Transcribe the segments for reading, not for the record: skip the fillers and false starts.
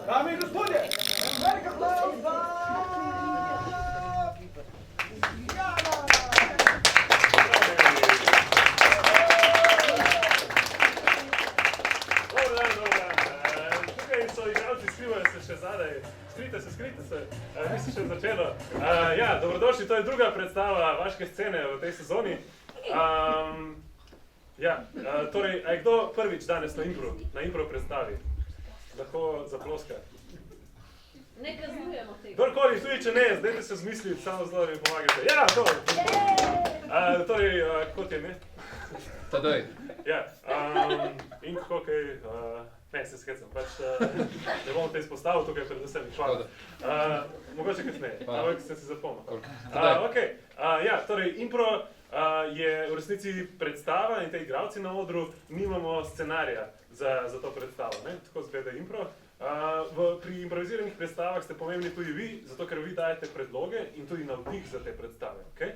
Dame in gospodje, velik aplavz za Jana! Tukaj so igralci, skrivajo se še zadaj. Skrite se. Nisi še začelo. Ja, dobrodošli, to je druga predstava vaške scene v tej sezoni. Torej, a je kdo prvič danes na impro predstavi? Lahko zaploska. Ne kaznujemo tega. Kdorkoli, tudi če ne, zdaj se zmisliti, samo zelo mi pomagate. Ja, to! Torej, kot je, ne? Tadej. Ja, in kako kaj, ne, se skecam, pač ne bom te izpostavil, tukaj predvsem, hvala. Mogoče kasneje, ampak sem si zapomnil. Ja, torej, impro je v resnici predstava in te igralci na odru nimamo scenarija za to predstavo, ne? Tako zgleda impro. Pri improviziranih predstavah ste pomembni tudi vi, zato ker vi dajete predloge in tudi navdih za te predstave, okej?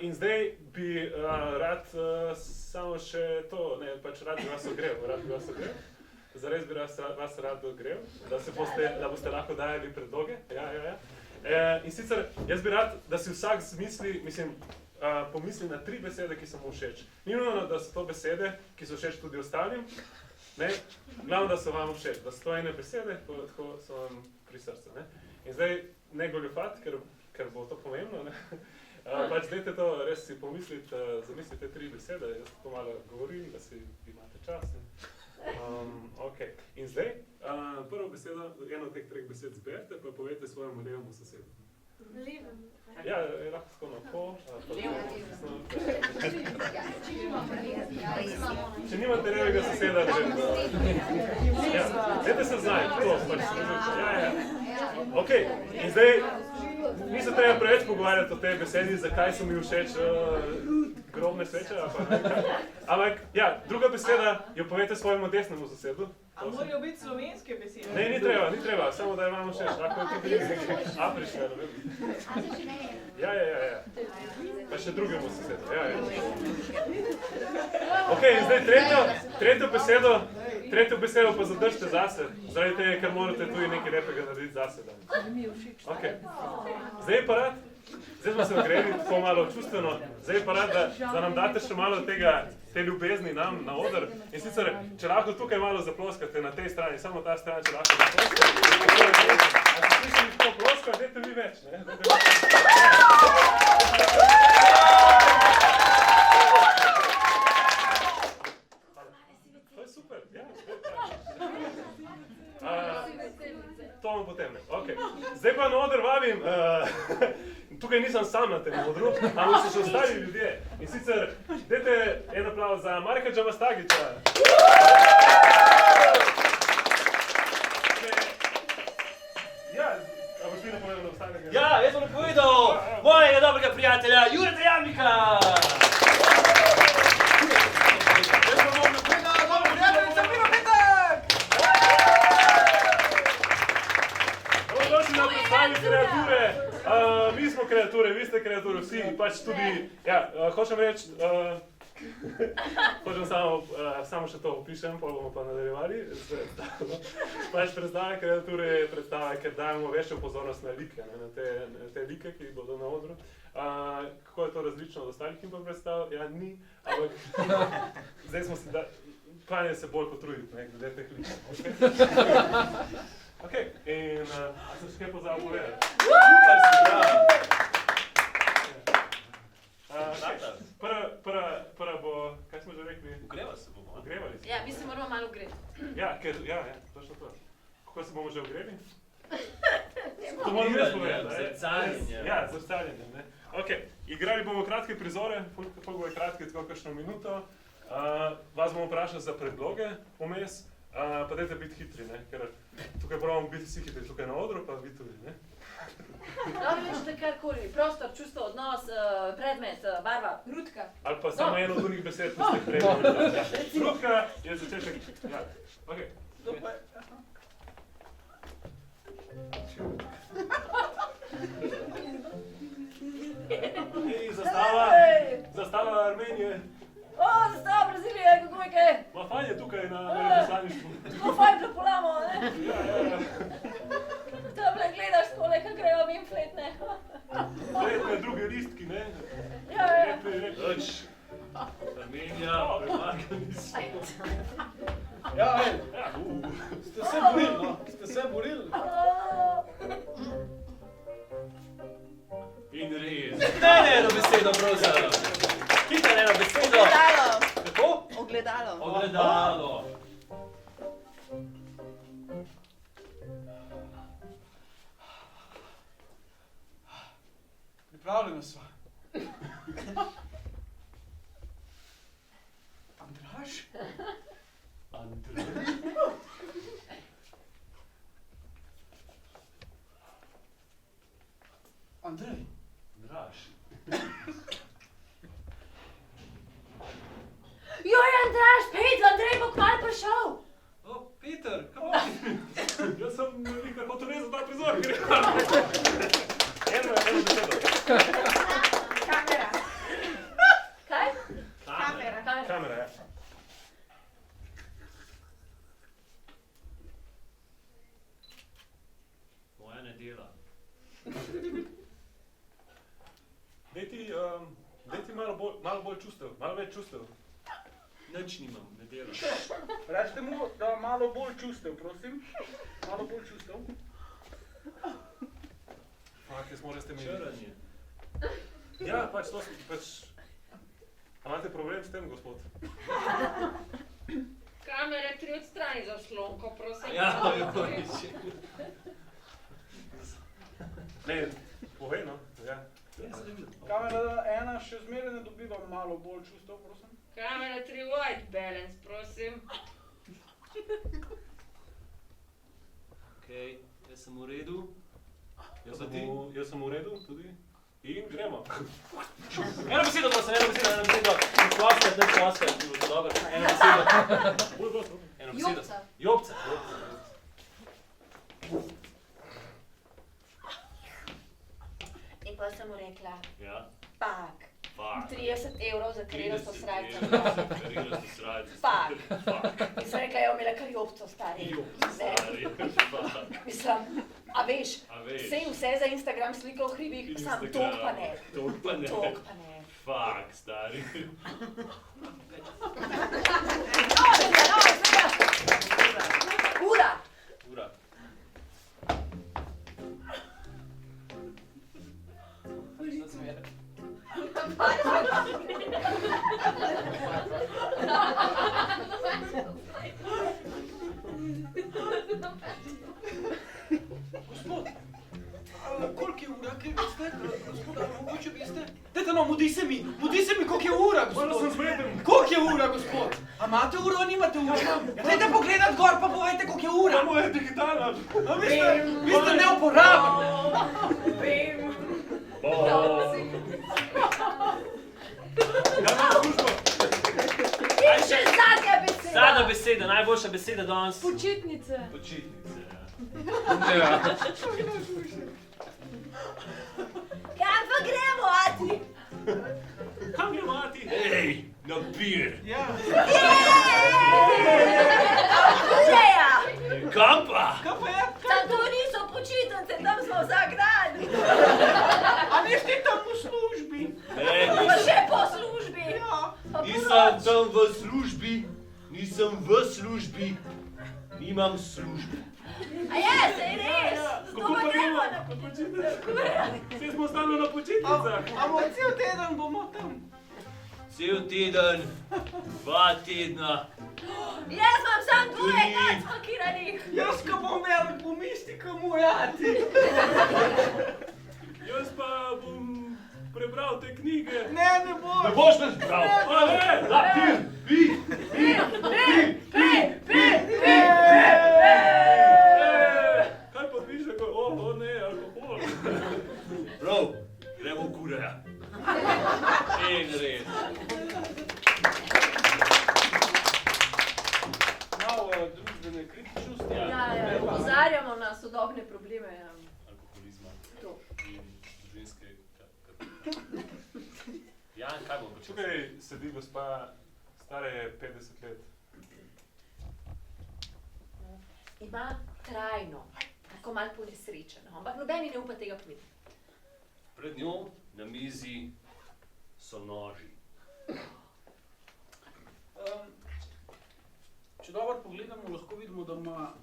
In zdaj bi rad samo še to, ne, pač rad bi vas ogrel. Zares bi vas rad ogrel, da boste lahko dajali predloge. Ja. In sicer, jaz bi rad, da si vsak pomisli na 3 besede, ki so mu všeč. Ni nujno, da so to besede, ki so všeč tudi ostalim, ne? Glavno, da so vam všeč, da so to ene besede, tako so vam pri srcu, ne? In zdaj ne goljufat, ker bo to pomembno, ne? Pač dajte to, res si pomislite, zamislite 3 besede, jaz to malo govorim, da si imate čas. In zdaj, prvo besedo, eno od teh 3 besed zberite, pa povejte svojemu levemu sosedu. Levemu? Ja, je lahko tako na po. Če nimate levega soseda, dajte se znajti, to pač služite. Ja. In zdaj, ni se treba preveč pogovarjati o tej besedi, zakaj so mi všeč grobne sveče, ampak, ja, druga beseda jo povejte svojemu desnemu sosedu. A morajo biti slovenske besede? Ne, ni treba, samo da je vam všeč, lahko je tudi afriška, ne vem. Ja. Pa še drugemu sosedu, ja. In zdaj tretjo besedo pa zadržite zase, zaradi tega, ker morate tudi nekaj lepega narediti zase. Zdaj smo se ogreli tako malo čustveno, zdaj pa rad, da nam date še malo te ljubezni nam na oder. In sicer, če lahko tukaj malo zaploskate na tej strani, samo ta strani, če lahko zaploskate. A se slišali tako ploska, dajte vi več, ne? To je super, ja. To vam potem ne. Zdaj pa na oder vabim, tukaj nisem sam na tem odru, ampak so še ostali ljudje. In sicer, dajte en aplavz za Marka Džamastagića. Ja, a boš vi napovedal na ostanega? Ja, jaz bom napovedal mojega dobrega prijatelja, Jureta Jamnika! Jaz pa bom napovedal dobro prijateljica Miro Petek! Dobrodošli na predstavi kreature. Mi smo kreature, vi ste kreature, vsi, pač tudi, ja, hočem reči, hočem samo še to opišem, pa bomo pa nadaljevali. Pač predstava kreature je predstava, ker dajemo večjo pozornost na like, na te like, ki bodo na odru. Kako je to različno od ostalih impro predstav? Ja, ni, ampak zdaj smo si planje se bolj potruditi, ne, glede teh likov. In a sem še kaj pozabil povedati? Super si, Prva bo, kaj smo že rekli? Ogrevali se bomo. Ogrevali se. Ja, mi se moramo malo ogreti. Ja, točno to. Kako se bomo že ogreli? To moram jaz povedati. Zrcaljenje. Ja, zrcaljenje, ne. Igrali bomo kratke prizore, koliko bo kratke, tako kakšno minuto. Vas bomo vprašali za predloge vmes. Pa dajte biti hitri, ne, ker tukaj moramo biti vsi hitri, tukaj na odru, pa vi tudi, ne. Dobro, možete karkoli, prostor, čustvo, odnos, predmet, barva, rutka. Ali pa samo eno od drugih besed, ko ste predmet. Rutka je začetek, ja, Zastava Armenije. Zastava Brazilije, kako je kaj? Ma fajn je tukaj na veleposlaništvu. Tako fajn prepolamo, ne? Ja. fletne. Fletne, druge listki, ne? Ja, ja. Noč. Armenija, premagani smo. Ja, ej, ste se borili, no? Ste se borili. In res. Daj eno besedo, prosim. Hitro eno besedo. Ogledalo. Kako? Ogledalo. Ogledalo. Pripravljeni sva. Andraž? Andrej. Andrej. Andraž. Joj, Andraž, pejt, Andrej bo kmalu prišel. O, Peter, kako? Jaz sem nekaj hotel rezati ta prizor, ker je eno besedo. Kamera. Kaj? Kamera. Kamera, ja. Moja ne dela. Daj ti malo bolj čustev, malo več čustev. Nič nimam, ne dela. Recite mu, da malo bolj čustev, prosim. Malo bolj čustev. Fak, jaz moram s temi... Čranje. Ja, pač to pač... A imate problem s tem, gospod? Kamere 3 odstrani zaslonko, prosim. Ja, jo reči. Ne, povej, no. Ja. Kamera 1 še zmeraj ne dobiva malo bolj čustev, prosim. Kamera 3 white balance, prosim. Okej, jaz sem v redu. Jaz sem v redu tudi. In gremo. Eno besedo, prosim, eno besedo. Ne ploskaj, bi bilo dobro. Eno besedo. Eno besedo. Jopca. Jopca. In pa sem mu rekla, Ja. pak, Fuck. 30 evrov za krilasto srajco. Krilasto srajco. Pak. Fuck. In sem rekla, jo imela kar jopco, stari. Jopca, stari. Fuck. Mislim, a veš, A veš. sej vse za Instagram slika v hribih, sam tok pa ne. Tok pa ne. Tok pa ne. Fuck, stari. Ura! Ura. Gospod, koliko je ura, kaj veste? Gospod, ali mogoče veste? Dajte no, mudi se mi, koliko je ura, Malo sem gospod. zmeden. Koliko je ura, gospod? A imate uro, ali nimate uro? Ja, dajte pogledat gor, pa povejte, koliko je ura. Samo je digitalna. A vi ste neuporaben. Vem. Ja, na službo. In še zadnja beseda. Zadnja beseda, najboljša beseda danes. Počitnice. Počitnice, ja. Kam pa gremo, ati? Kam gremo, ati? Ej, na pir. Ja. Kuleja! Kam pa? Kaj pa je? Tam to niso počitnice, tam smo vsak dan. A niste tam v službi? Ne, Pa še po službi. Ja. Pa nisem ponoči. tam v službi. Nisem v službi. Nimam službe. A je, sej res. Zato Kako pa pa gremo gremo? na Na počitnice? Vsi smo stalno na počitnicah. Amo cel teden bomo tam. Cel teden, 2 tedna. Jaz imam sam dvoje Ni. kac pakiranih. Jaz, ko bom velik, bom isti, ko moj ati. Jaz pa bom prebral te knjige. Ne, ne bo. Ne boš me zbral. A ne, Da, pi. Kaj pa piše, ko, ne, alkohol. Prav, gremo v kureja. In res. Malo družbene kritičnosti. Ja, opozarjamo na sodobne probleme. Ja. Alkoholizma To. in družinske... Jan, kaj bom počel? Tukaj sedi gospa, stara je 50 let. Ima trajno, tako malo ponesrečeno, ampak nobeni ne upa tega povedati. Pred njo na mizi so noži. Če dobro pogledamo, lahko vidimo, da ima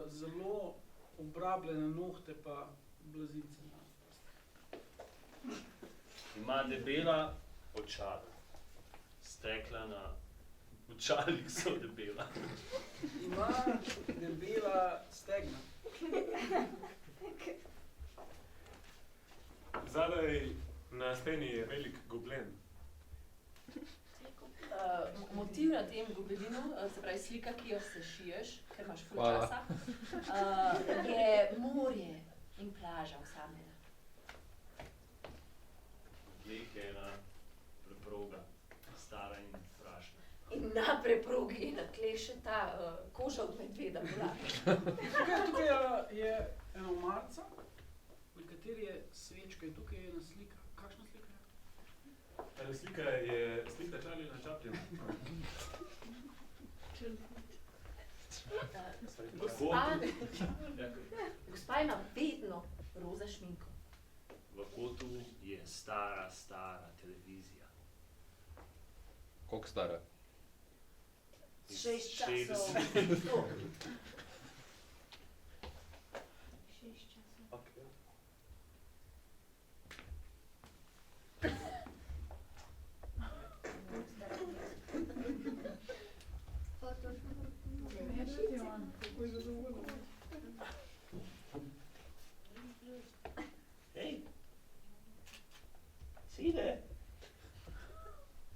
zelo obrabljene nohte pa blazince. Ima debela očala. Stekla na očalih so debela. Ima debela stegna. Zadaj na steni je velik goblen. Motiv na tem gobelinu, se pravi slika, ki jo sešiješ, ker imaš ful Hvala. časa, je morje in plaža osamljena. Tleh je ena preproga, stara in prašna. In na preprogi je na tleh še ta koža od medveda bola. Tukaj je ena omarica, na kateri je svečka in tukaj je ena slika. Kakšna slika je? Slika je slika Charlieja Chaplina. Gospa ima vedno roza šminko. V kotu je stara, stara televizija. Koliko stara? 6 časov. 60. Okay. Hej, sine,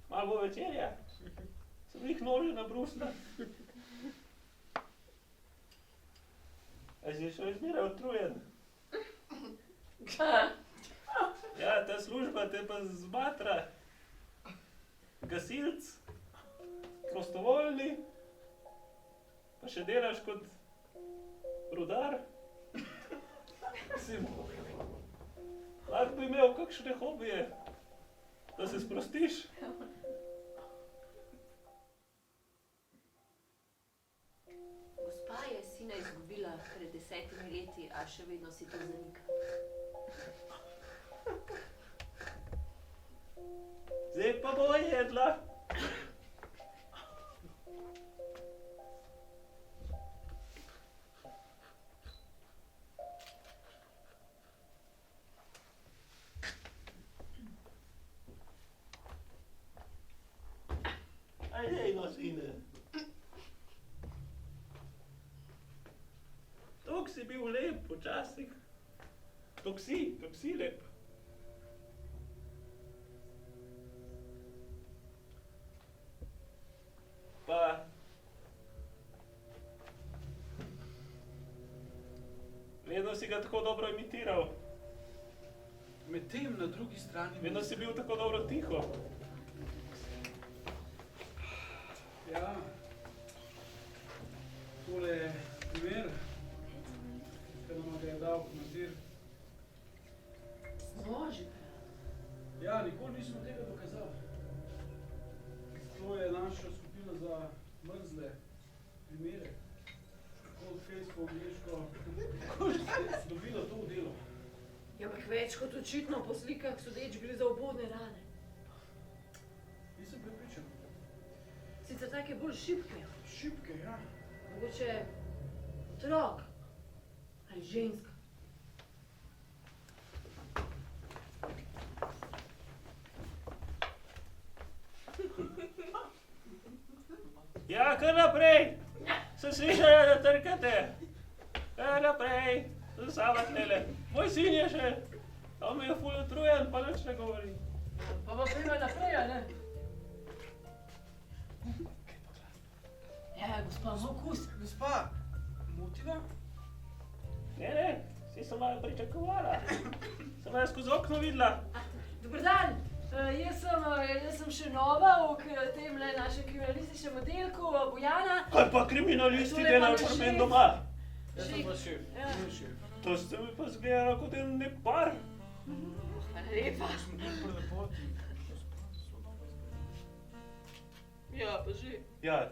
malo bo večerja, sem jih nože nabrusila. A si še zmeraj utrujen? Ja, ta služba te pa zmatra. Gasilc, prostovoljni, pa še delaš kot rudar. Mislim, lahko bi imel kakšne hobije, da se sprostiš. Gospa je sina izgubila pred 10 leti, a še vedno si to zanika. Zdaj pa bo jedla. Ajdej no, sine. Tok si bil lep včasih. Tok si lep. Pa vedno si ga tako dobro imitiral. Medtem na drugi strani... Vedno si bil tako dobro tiho. Ja, tole je primer, ki nam ga je dal komandir. Noži. Ja, nikoli nismo tega dokazali. To je naša skupina za mrzle primere. Cold face po angliško. Kako ste dobila to v delo? Ja, ampak več kot očitno po slikah sodeč gre za obodne rane. Nisem prepričan. Sicer take bolj šibke. Šibke, ja. Mogoče otrok ali ženska. Ja, kar naprej. Sem slišala, da trkate. Kar naprej. Sem sama tlele. Moj sin je še. On mi je ful utrujen, pa nič ne govori. Pa bo prima naprej, a ne? Ja, gospa, ima okus. Gospa, motiva? Ne, si sem malo pričakovala. Sem jo skozi okno videla. Dober dan. Jaz sem še nova v tem našem kriminalističnem oddelku, Bojana. Kaj pa kriminalisti delajo pri meni doma? Jaz sem pa šef. Ja. Šef. To ste mi pa zgledala kot en nek par. Lepa. Smo tu prelepoti. Ja, pa že. Ja,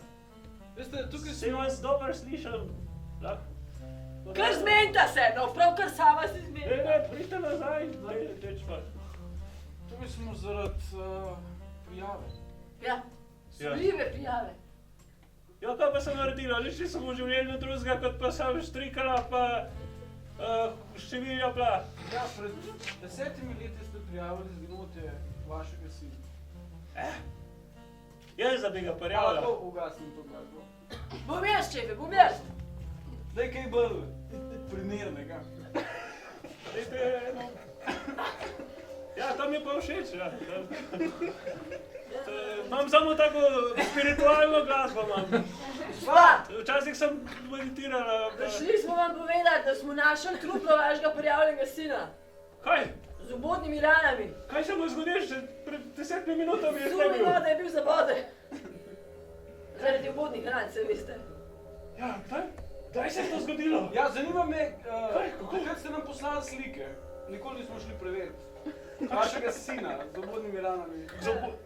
Veste, tukaj se vas dobro slišam. Kar zmenta se, no, prav kar sama se zmenta. Ne, pridite nazaj, dečva. tukaj smo zaradi prijave. Ja, sumljive prijave. Ja, kaj pa sem naredila? Nič nisem v življenju drugega, kot pa sam štrikala, pa številja bila. Ja, pred 10 leti ste prijavili zginote vašega sina. Jaz da bi ga prijavila. Lahko ugasnim to glasbo. Bom jaz, čefe, bom jaz. Daj kaj bolj primernega. Ja, to mi je pa všeč, ja. Imam samo tako spiritualno glasbo, imam. Gospa, Včasih sem meditirala. prišli smo vam povedati, da smo našli truplo vašega prijavljenega sina. Kaj? Z obodnimi ranami. Kaj se mu zgodi, že pred 10 minutami je Sumimo, bil? da je bil zabode. Zaradi obodnih ran, se veste. Ja, kdaj se je to zgodilo? Ja, zanima me, Kako? takrat ste nam poslali slike. Nikoli nismo šli preveriti. Vašega sina z obodnimi ranami.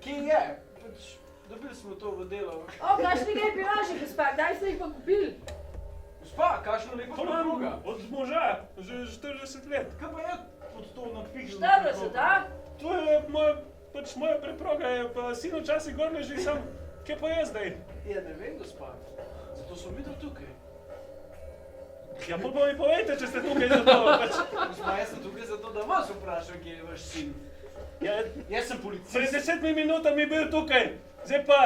Kje je? Pač, dobili smo to v delo. O, kakšni lepi vaši, gospa, kdaj ste jih pa kupili? Gospa, kakšna lepa To imam podruga. od moža, že 40 let. Kaj pa je pod to napihnjeno? 40, a? To je moja preproga, je pa sin včasih gor leži, sam, kje pa je zdaj? Ja, ne vem, gospa. Zato smo mi tukaj. Ja, pa mi povejte, če ste tukaj za to. Pač. Gospa, jaz sem tukaj zato, da vas vprašam, kje je vaš sin. Ja, Jaz sem pred policist. 10 minutami je bil tukaj, zdaj pa,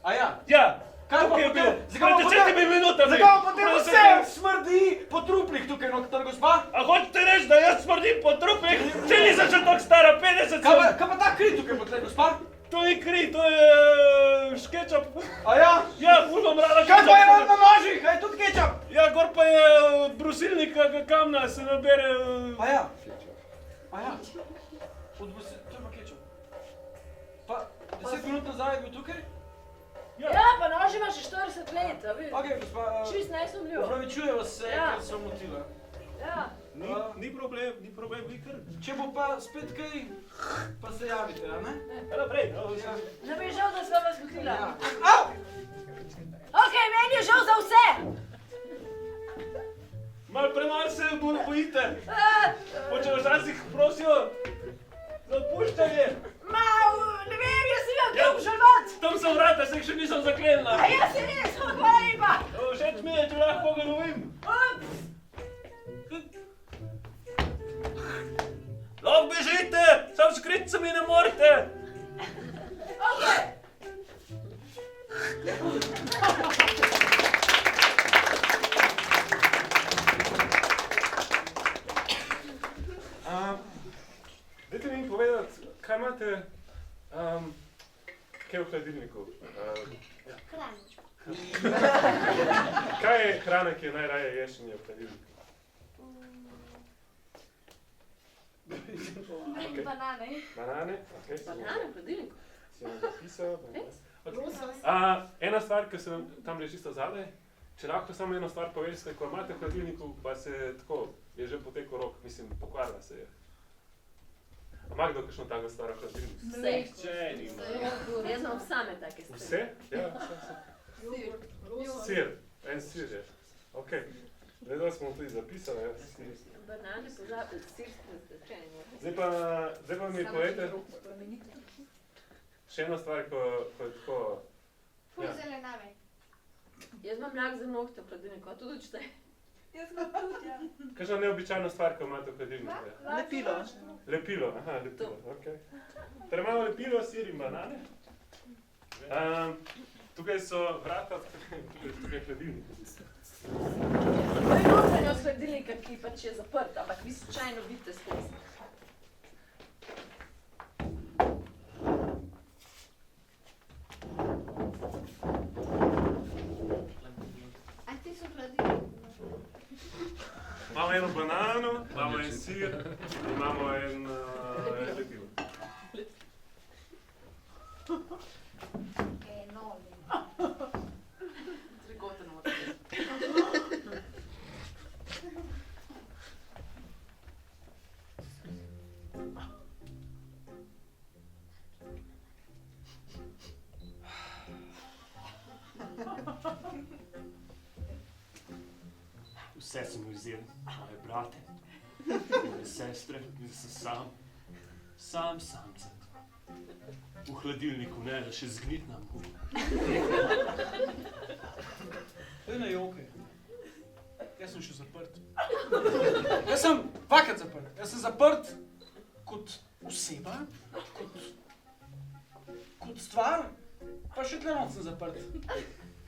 A ja? ja, Kaj pa tukaj je bil, potem? Zakaj pa pred 10 potem? minutami. Zakaj pa potem Prav vse sem- smrdi po truplih tukaj noter, gospa? A hočete reči, da jaz smrdim po trupih? Če nisem še tako stara, 50 sem. Kaj pa ta kri tukaj potlej, gospa? To je kri, to je škečap. A ja? Ja, ful bom rada Kaj pa je ketchup. na nožih? A je tudi kečap? Ja, gor pa je brusilnik kamna, se nabere. A ja? A ja? To je pa kečap. Pa 10 minut nazaj je bil tukaj? Ja, pa nož ima še 40 let, a vi? Ok, gospa, Čist nesumljivo. opravičujem se, Ja. ker sem motila. Ja. Ni problem, vi kar. Če bo pa spet kaj, pa se javite, a ne? Kaj naprej? Ja. Ne bi žal, da sva vas gotila. Ja. Au! Ok, meni je žal za vse. Mal premalo se bojite. Če vas včasih prosijo za odpuščanje. Ma, ne vem, jaz sem Ja. trup žalvat. Tam so vrata, se jih še nisem zaklenila. A jaz se res, hvala lepa. Všeč mi je, če lahko ga lovim. Lahko bežite, sam skrit se mi ne morete. Ok. Dajte mi povedati, kaj imate, kaj je v hladilniku? Kaj je hrana, ki jo najraje ješ in je v hladilniku? Banane. Banane? Okay, Banane v hladilniku. si vam zapisal. Ena stvar, ki se nam tam leži čisto zadaj, če lahko samo eno stvar poveste, ko imate v hladilniku, pa se tako, je že potekel rok, mislim, pokvarila se je. Ima kdo kakšno tako stvar v hladilniku? Vse. Jaz imam same take stvari. Vse? Ja, vse. Sir, en sir je. Ok. Zdaj smo tudi zapisali, ja. Banane pozabi, sir sprezdačenje. Zdaj pa mi povejte še eno stvar, ko je tako... Ful zelenave. Jaz imam lak za nohte v hladilniku, a tudi čte. Jaz ga tudi, ja. Kakšna neobičajna stvar, ko imate v hladilniku? Lepilo. Lepilo, aha, lepilo, okej. Torej imamo lepilo, sir in banane. Tukaj so vrata, tukaj je hladilnik. To je notranjost hladilnika, ki pač je zaprt, ampak vi slučajno vidite skozi. A ti so hladili? Imamo eno banano, imamo en sir, imamo en lepilo. Noli. Zregoten noter. Vse sem vzel, moje brate, moje sestre, in sem sam sem. v hladilniku, ne, da še zgnit nam bo. Daj na jokaj. Jaz sem še zaprt. Jaz sem dvakrat zaprt. Jaz sem zaprt kot oseba, kot stvar, pa še tle noč sem zaprt.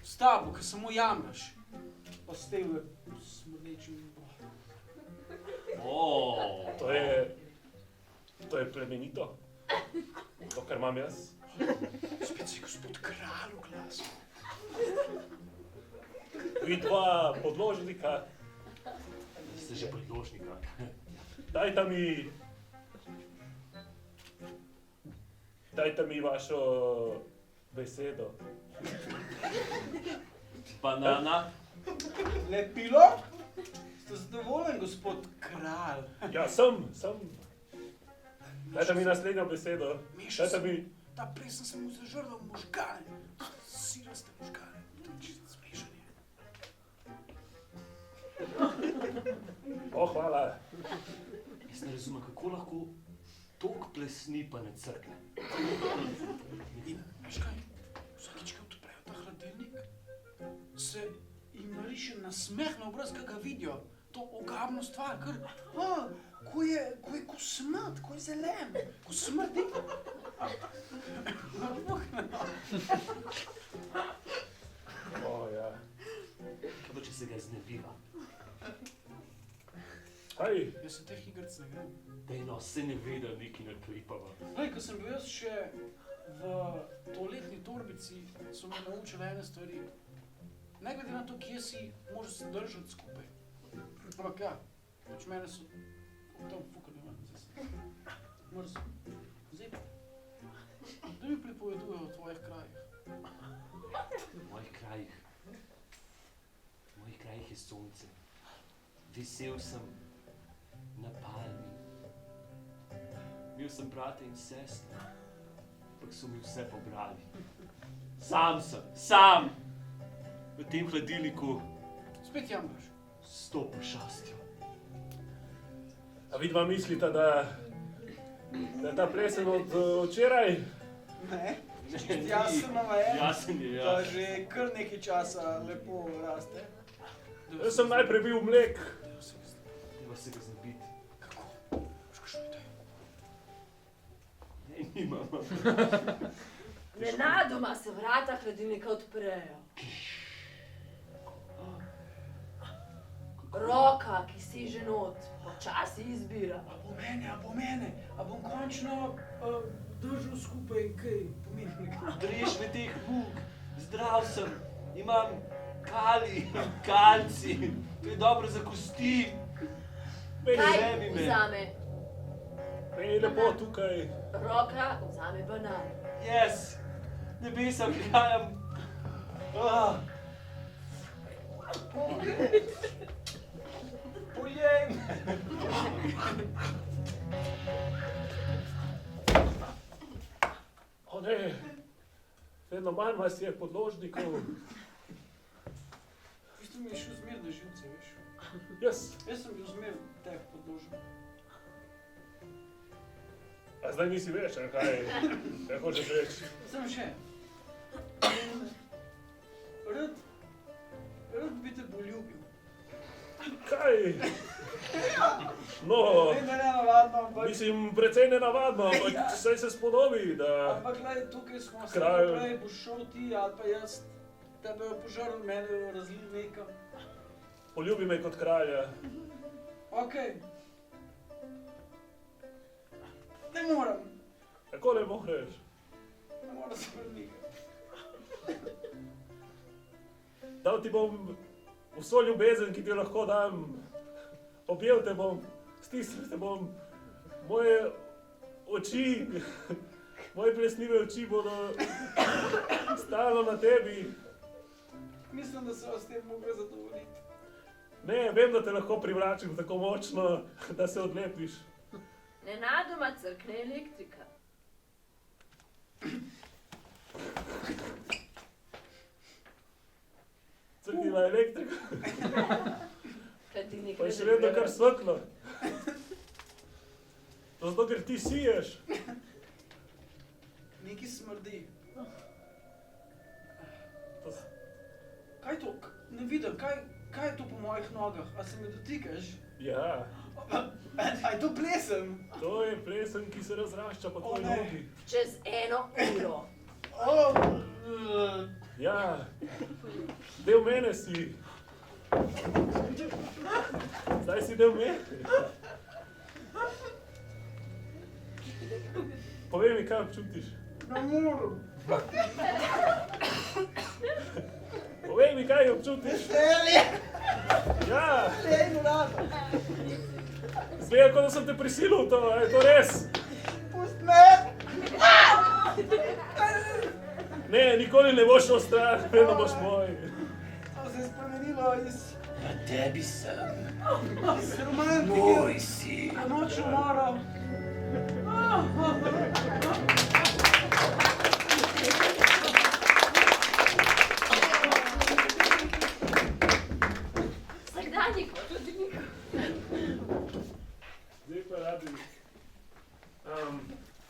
S tabo, ker samo jamraš. Pa s tebe smrdečim. To je plemenito. To, kar imam jaz. Spet si gospod kralj v glasu. Vidva podložnika. Ste že podložnika. Dajte mi vašo besedo. Banana. Lepilo? Ste zadovoljen, gospod kralj? Ja, sem. Dajte mi naslednjo besedo. Dajte mi... Ta presen sem mu zažrl možgane. Siraste možgane. To je čisto smešanje. Hvala. Jaz ne razumem, kako lahko toliko plesni pa ne crkne. In, veš kaj, vsakič, ko odprejo ta hladilnik, se jim nariše nasmeh na obraz, kaj ga vidijo. To ogabno stvar, ker, ko je kosmat, ko je zelen, ko smrdi. Ja. Kaj pa, če se ga znebira? Kaj? Jaz se teh igrc ne grem. Dej no, se ne vedel, nekaj naklipava. Glej, ko sem bil jaz še v toaletni torbici, so me naučili ene stvari. Ne glede na to, kje si, moraš se držati skupaj. Ampak ja, pač mene so tam fukali ven, zdaj se mrzim. Zdaj pa, da mi pripovedujejo o tvojih krajih. V mojih krajih je sonce. Visel sem na palmi. Imel sem brate in sestre, ampak so mi vse pobrali. Sam! V tem hladilniku Spet jamraš. s to pošastjo. A vidva mislita, da je ta plesen od včeraj? Ne, jasen navajen. Jasen je, ja. Da že kar nekaj časa lepo raste. Jaz sem najprej bil mlek. Treba se ga znebiti. Kako? Boš kakšno idejo? Ne, nimam. Nenadoma se vrata hladilnika odprejo. Roka, ki seže not, počasi izbira. A bo mene, a bom končno držal skupaj kaj pomembnega. Dreš me teh muk, zdrav sem, imam kalci, to je dobro za kosti. Kaj Vzemi me. vzame? Meni lepo tukaj. Roka vzame banan. Yes, nebesa prihajam. Pojej me! O ne, vedno manj vas je podložnikov. V bistvu mi je šel zmer na živce, veš. Jaz Jaz sem bil zmer teh podložen. A zdaj nisi več, a kaj hočeš reči? Sem še. Rad bi te poljubil. Kaj? No, Ne navadno, ampak... mislim, precej nenavadno, ampak saj se spodobi, da... Ampak glej, tukaj smo, se Kralj. naprej boš šel ti, ali pa jaz. Tebe jo požrl, mene jo razlil nekam. Poljubi me kot kralja. Okej. Ne moram. Kako ne moreš? Ne moram se premikati. Dal ti bom vso ljubezen, ki ti jo lahko dam. Objel te bom, stisnil te bom. Moje oči, moje plesnive oči bodo stalno na tebi. Mislim, da se vas s tem mogla zadovoljiti. Ne, vem, da te lahko privlačim tako močno, da se odlepiš. Nenadoma crkne elektrika. Crknila elektrika, Hladilnik pa je ne še vedno deluje. kar svetlo. To zato, ker ti siješ. Nekaj videl, kaj je to po mojih nogah? A se me dotikaš? Ja, A je to plesen? to je plesen, ki se razrašča po tvoji nogi. Čez 1 uro. Ja, del mene si. Zdaj si del mene. Povej mi, kaj občutiš. Ne morem. Povej mi, kaj občutiš. Veselje! Ja, Eno rado. zgleda, kot da sem te prisilil v to, a je to res? Pust me! Ne, nikoli ne boš šel stran, vedno boš moj. To se je spremenilo iz Tebi sem. romantike. Moj si. Na noč umora. Vsakdanjik, tudi nikoli. Zdaj pa rabim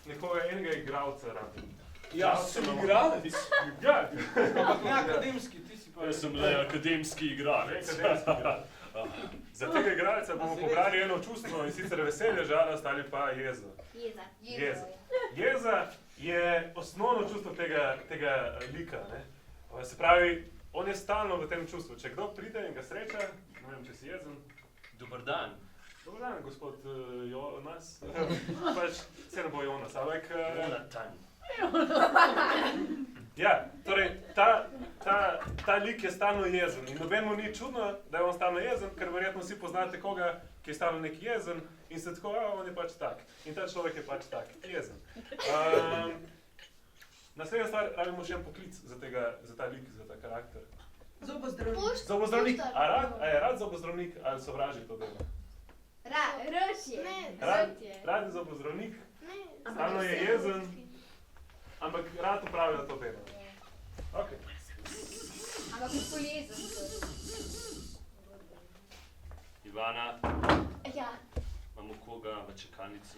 nekoga enega igralca rabim. Jaz sem igralec. Ja, Ampak ne akademski, ti si pa... Jaz sem le akademski igralec. akademski igralec. Za tega igralca bomo pobrali eno čustvo, in sicer veselje, žalost ali pa jezo. Jeza. Jeza. Jeza je osnovno čustvo tega lika. Ne? Se pravi, on je stalno v tem čustvu. Če kdo pride in ga sreča, ne vem, če si jezen. Dober dan. Dobar dan, gospod Jonas. Pač se ne bo Jonas, ampak... Jonatan. Ja, torej, ta lik je stalno jezen in nobenemu ni čudno, da je on stalno jezen, ker verjetno vsi poznate koga, ki je stalno neki jezen in se tako, on je pač tak. In ta človek je pač tak, jezen. Naslednja stvar, rabimo še en poklic za ta lik, za ta karakter. Zobozdravnik. Zobozdravnik. A je rad zobozdravnik ali sovraži to delo? Rož je. Rad je zobozdravnik, stalno je jezen, ampak rad upravlja to delo. Okay. Ampak je bolezen. Ivana, Ja, imamo koga v čakalnici?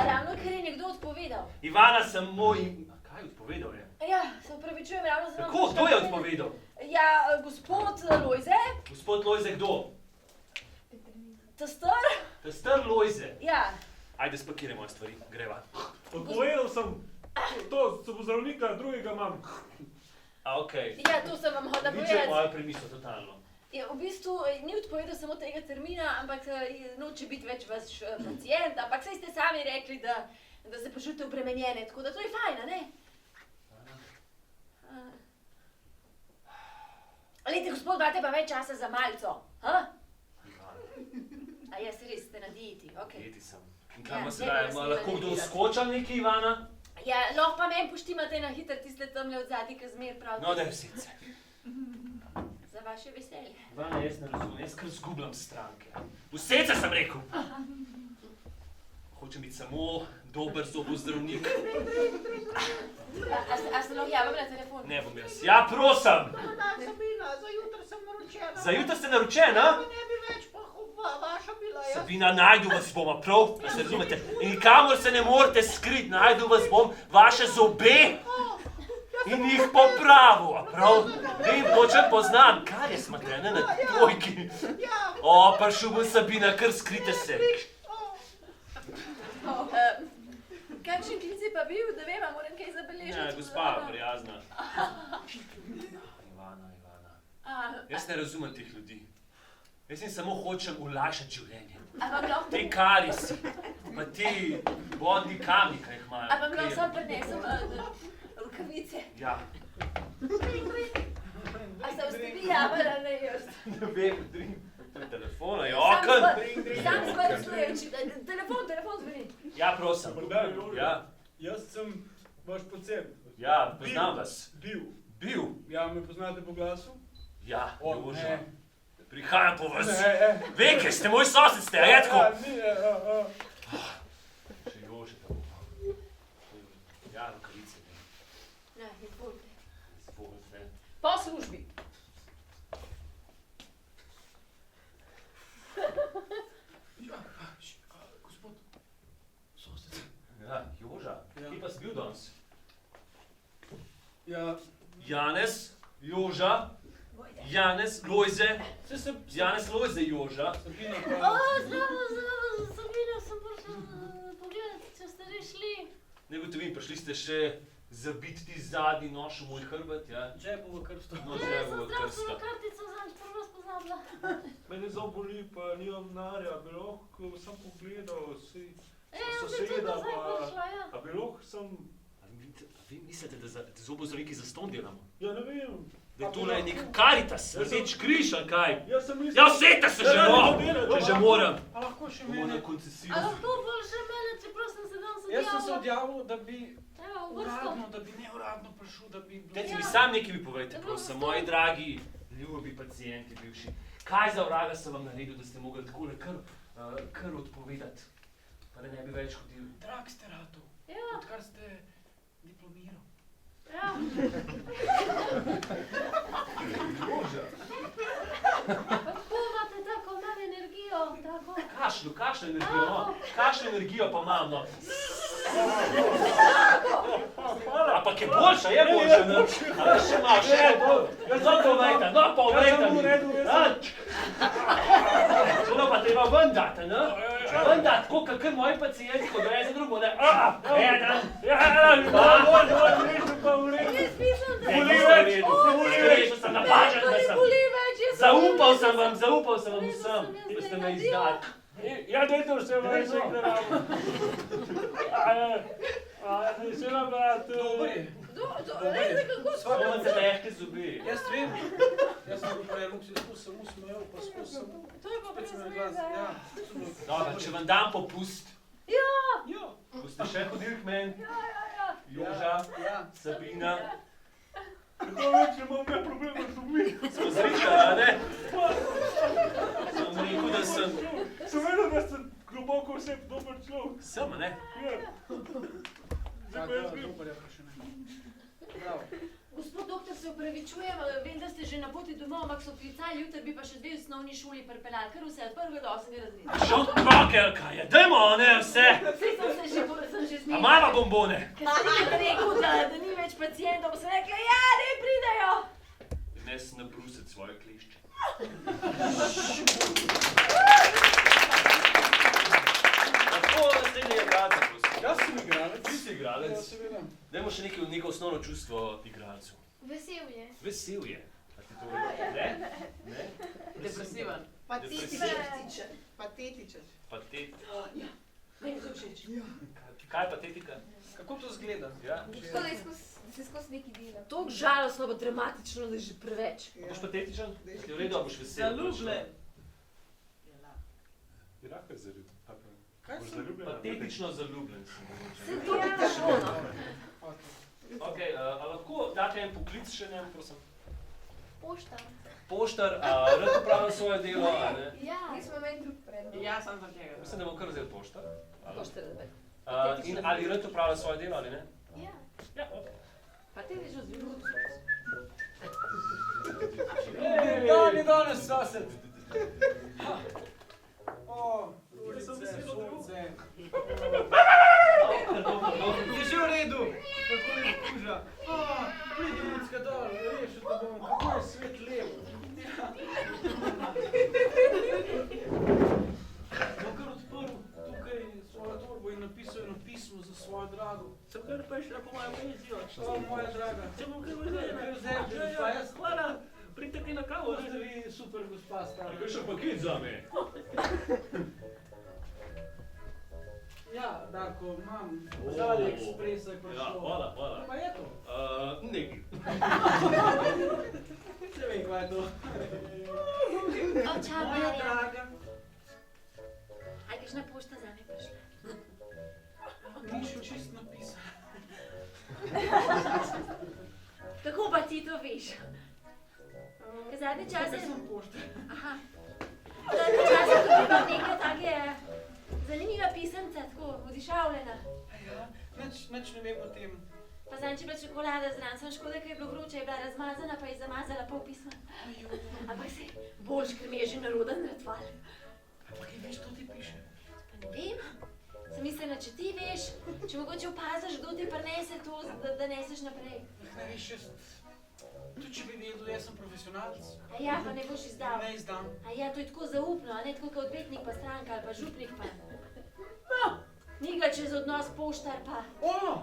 ravno ker je nekdo odpovedal. Ivana, sem moj... Kaj odpovedal je? Ja, se upravičujem, ravno sem... Kako? Kdo je odpovedal? Ja, gospod Lojze, Gospod Lojze, kdo? testar. Testar Lojze. Ja, Ajde, spakiraj moje stvari, greva. Odpovedal sem to, zobozdravnika, drugega imam. A, okej. ja, to sem vam hodila Nič je povedati. moja premisa, totalno. Ja, v bistvu ni odpovedal samo tega termina, ampak noče biti več vaš pacient, ampak saj ste sami rekli, da se počutite obremenjene, tako da to je fajn, a ne? Glejte, gospod, imate pa več časa za malico, ha? A ja, se res ste na dieti, okej. Jeti sem. In Ja, kam se ne daje, bi ima vas lahko smela kdo dirati. skočal neki, Ivana? Ja, lahko pa meni poštimate na hitro tiste tamle od zadnji, ki zmer pravite. No, daj vsece. Za vaše veselje. Ivana, jaz ne razumem, jaz kar zgubljam stranke. Vsece sem rekel! Hočem biti samo dober zobozdravnik. A se lahko javim na telefon? Ne bom jaz. Ja, prosim! Sabina, za jutri sem naročena. Za jutri ste naročena? Pa ne bi več pa vaša bila jaz. Sabina, najdu vas bom, a prav? Da se razumete. In nikamor se ne morete skriti, najdu vas bom, vaše zobe in jih popravil, a prav? In počem poznam, kar je smatrene na dvojki. Ja, O, prišel bom, Sabina, kar skrite se. Kakšen klic je pa bil, da vem, a moram kaj zabeležiti? Ne, gospa, prijazna. Ivana. Jaz ne razumem teh ljudi. Jaz jim samo hočem olajšati življenje. A vam lahko... Te karisi, pa ti vodni kamni, kaj jih imajo. A vam lahko sam prinesem rokavice? Ja, A se boste vi javili, ali ne jaz? ne vem, to je telefon, a Sam joken. zvrstuječi, telefon zveni. Ja, prosim. Dober dan, Joža. Ja, Jaz sem vaš pacient. ja, poznam vas. Bil. Ja, me poznate po glasu? Ja, O, Joža. ne. Prihajam po vas. Ne. Veke, ste moj sosed, ste, a je tako? Ni, Še Jože, tako. Ja, rokavice, ne. Ja, izvolite. Izvolite. Po službi. Gospod, sosed. Ja, Joža, Ja. kje pa si bil danes? Ja, Janez, Joža, Vojde. Janez, Lojze, Saj se... Janez, Lojze, Joža. Sabina O, pa... zdravo, Sabina, sem prišla pogledati, če ste že šli. Ne gotovim, prišli ste še zabiti ti zadnji nož v moj hrbet, ja? Džepovo krsto. No, Ja, že sem bo zdravstveno krsta. kartico zanj prvo spoznala. Mene zaboli, pa nimam denarja, bi lahko sem pogledal, si Jaz bi tudi soseda, nazaj prišla, ja. a bi lahko sem, A vi mislite, da zobozdravniki zastonj delamo? ja ne vem. Da je tole nek Karitas, Rdeč križ ali kaj? Jaz sem mislil... Ja, vsejte se že, no! Če že moram. A lahko še Bomo na mene... koncesijo. A lahko bolj še mene, čeprav sem se danes Jaz sem se odjavila. odjavil, da bi Evo, v vrsto. uradno, da bi neuradno prišel, da bi... Dajte mi sam nekaj mi povejte, prosim, moji dragi, ljubi pacienti bivši. Kaj za vraga sem vam naredil, da ste mogli takole kar odpovedati? Pa da ne bi več hodil. Drag ste ratu, Ja, odkar ste diplomiral. ja. Kako imate tako malo energijo, tako? Kakšno energijo, no? Kakšno energijo pa imam, no? Ampak je boljša, ne? A še malo, še povejte, no povejte mi. No pa treba ven dati, ne? Ven dati, tako kakor moji pacijenti, ko gre za drugo, ne? Eden, Jaz mislim, da Boli več, skrešil sem, napačen da sem. boli več, jaz Zaupal sem vam vsem, da ste me izdali. Ja, dajte vse več, ne ramo. Se nam brat... Dober je. Veste, kako Svaka Imate mehke zobe. Jaz vem, jaz sem bil prej luk, se skozi sem usmejal, pa skozi sem... To je pa Spet brez sem imel veze, glas, ja. ja. super. Dobro, če vam dam popust, Ja, Ja, boste še hodili k meni, ja. Joža, ja. Sabina. Kako več imam ne problema z umi. Smo zrišali, a ne? Sem rekel, da sem... Sem vedel, da sem globoko vse dober človek. Sem, a ne? Ja. Zdaj Tako, pa jaz grem. dober je pa še ne. Bravo. Gospod doktor, se upravičujem, vem, da ste že na poti domov, ampak so klicali, jutri bi pa še 2 osnovni šoli pripeljali, kar vse od 1. do 8. razreda. Še otroke, ali kaj je? Dajmo, a ne, vse. Saj sem že A zmišljala. mama bombone? Ker ste mi rekel, da ni več pacijentov, pa sem rekla, ja, ne pridejo. Prines na brusec svoje klešče. Tako, naslednji igralce, prosim. Jaz sem igralec. Ti si igralec. Ja, seveda. Dajmo še neko osnovno čustvo igralcu. Vesel je. Vesel je. A ti to ne? Ne? Depresiven. Patetičen. Patetičen. Meni to všeč. Kaj je patetika? Kako to zgleda? Ja. To da se skozi neki dela. Toliko žalostno bo dramatično, da je že preveč. A boš patetičen? Ti je v redu, a boš vesel? Zaljubljen. Je lahko zaljubljen. Kaj Boš sem? zaljubljen? Patetično zaljubljen sem. Se to je tako, no. Ok, a lahko date en poklic še njem, prosim? Pošta. Poštar, a rad opravlja svoje delo, a ne? Ja. Mi smo imeli drug predlog. Ja, sem za njega. Mislim, da bom kar vzel poštar. To ste razumeli. In ali rad opravlja svoje delo, ali ne? Ja. Ja, ok. Patetično zelo. Dan je danes sosed. O, ulice, sonce. Je že v redu. Kako je kuža. O, pridi Lucka dol, rešil te bom. Kako je svet lep. Bom kar odprl tukaj svojo torbo in napisal eno pismo za svojo drago. Sem kar prišla po mojo penzijo. O, moja draga. Se bom kar vzel. Kaj vzeti, gospa, jaz Hvala. Pridite kaj na kavo. ste vi super gospa stara. Kaj še paket za me? Ja, Darko, imam. Zadnji ekspres je prišel. Ja, hvala. Pa je to. Nekaj. Se vem, kaj je to. Oča, Moja Marja. draga. Aj, kakšna pošta zame prišla. Ni še čist napisan. Kako pa ti to veš? Ker zadnje čase... Tukaj sem poštar. Aha. Zadnje čase dobivam neke take zanimiva pisemca, tako odišavljena. Ja, nič ne vem o tem. Pa zanj, če bila čokolada zraven, sem škoda, ker je bilo vroče, je bila razmazana, pa je zamazala pol pisma. Ampak sej, boljš, ker mi je že naroden ratual. Ampak kaj veš, to ti piše? Pa ne vem, sem mislila, če ti veš, če mogoče opaziš, kdo ti prinese to, da neseš naprej. Ne veš, jaz... Tudi če bi vedel, jaz sem profesionalec. računalc. A ja, pa ne boš izdal. Ne izdam. A ja, to je tako zaupno, a ne tako kot odvetnik pa stranka ali pa župnik pa. Ni ga čez odnos poštar pa. O,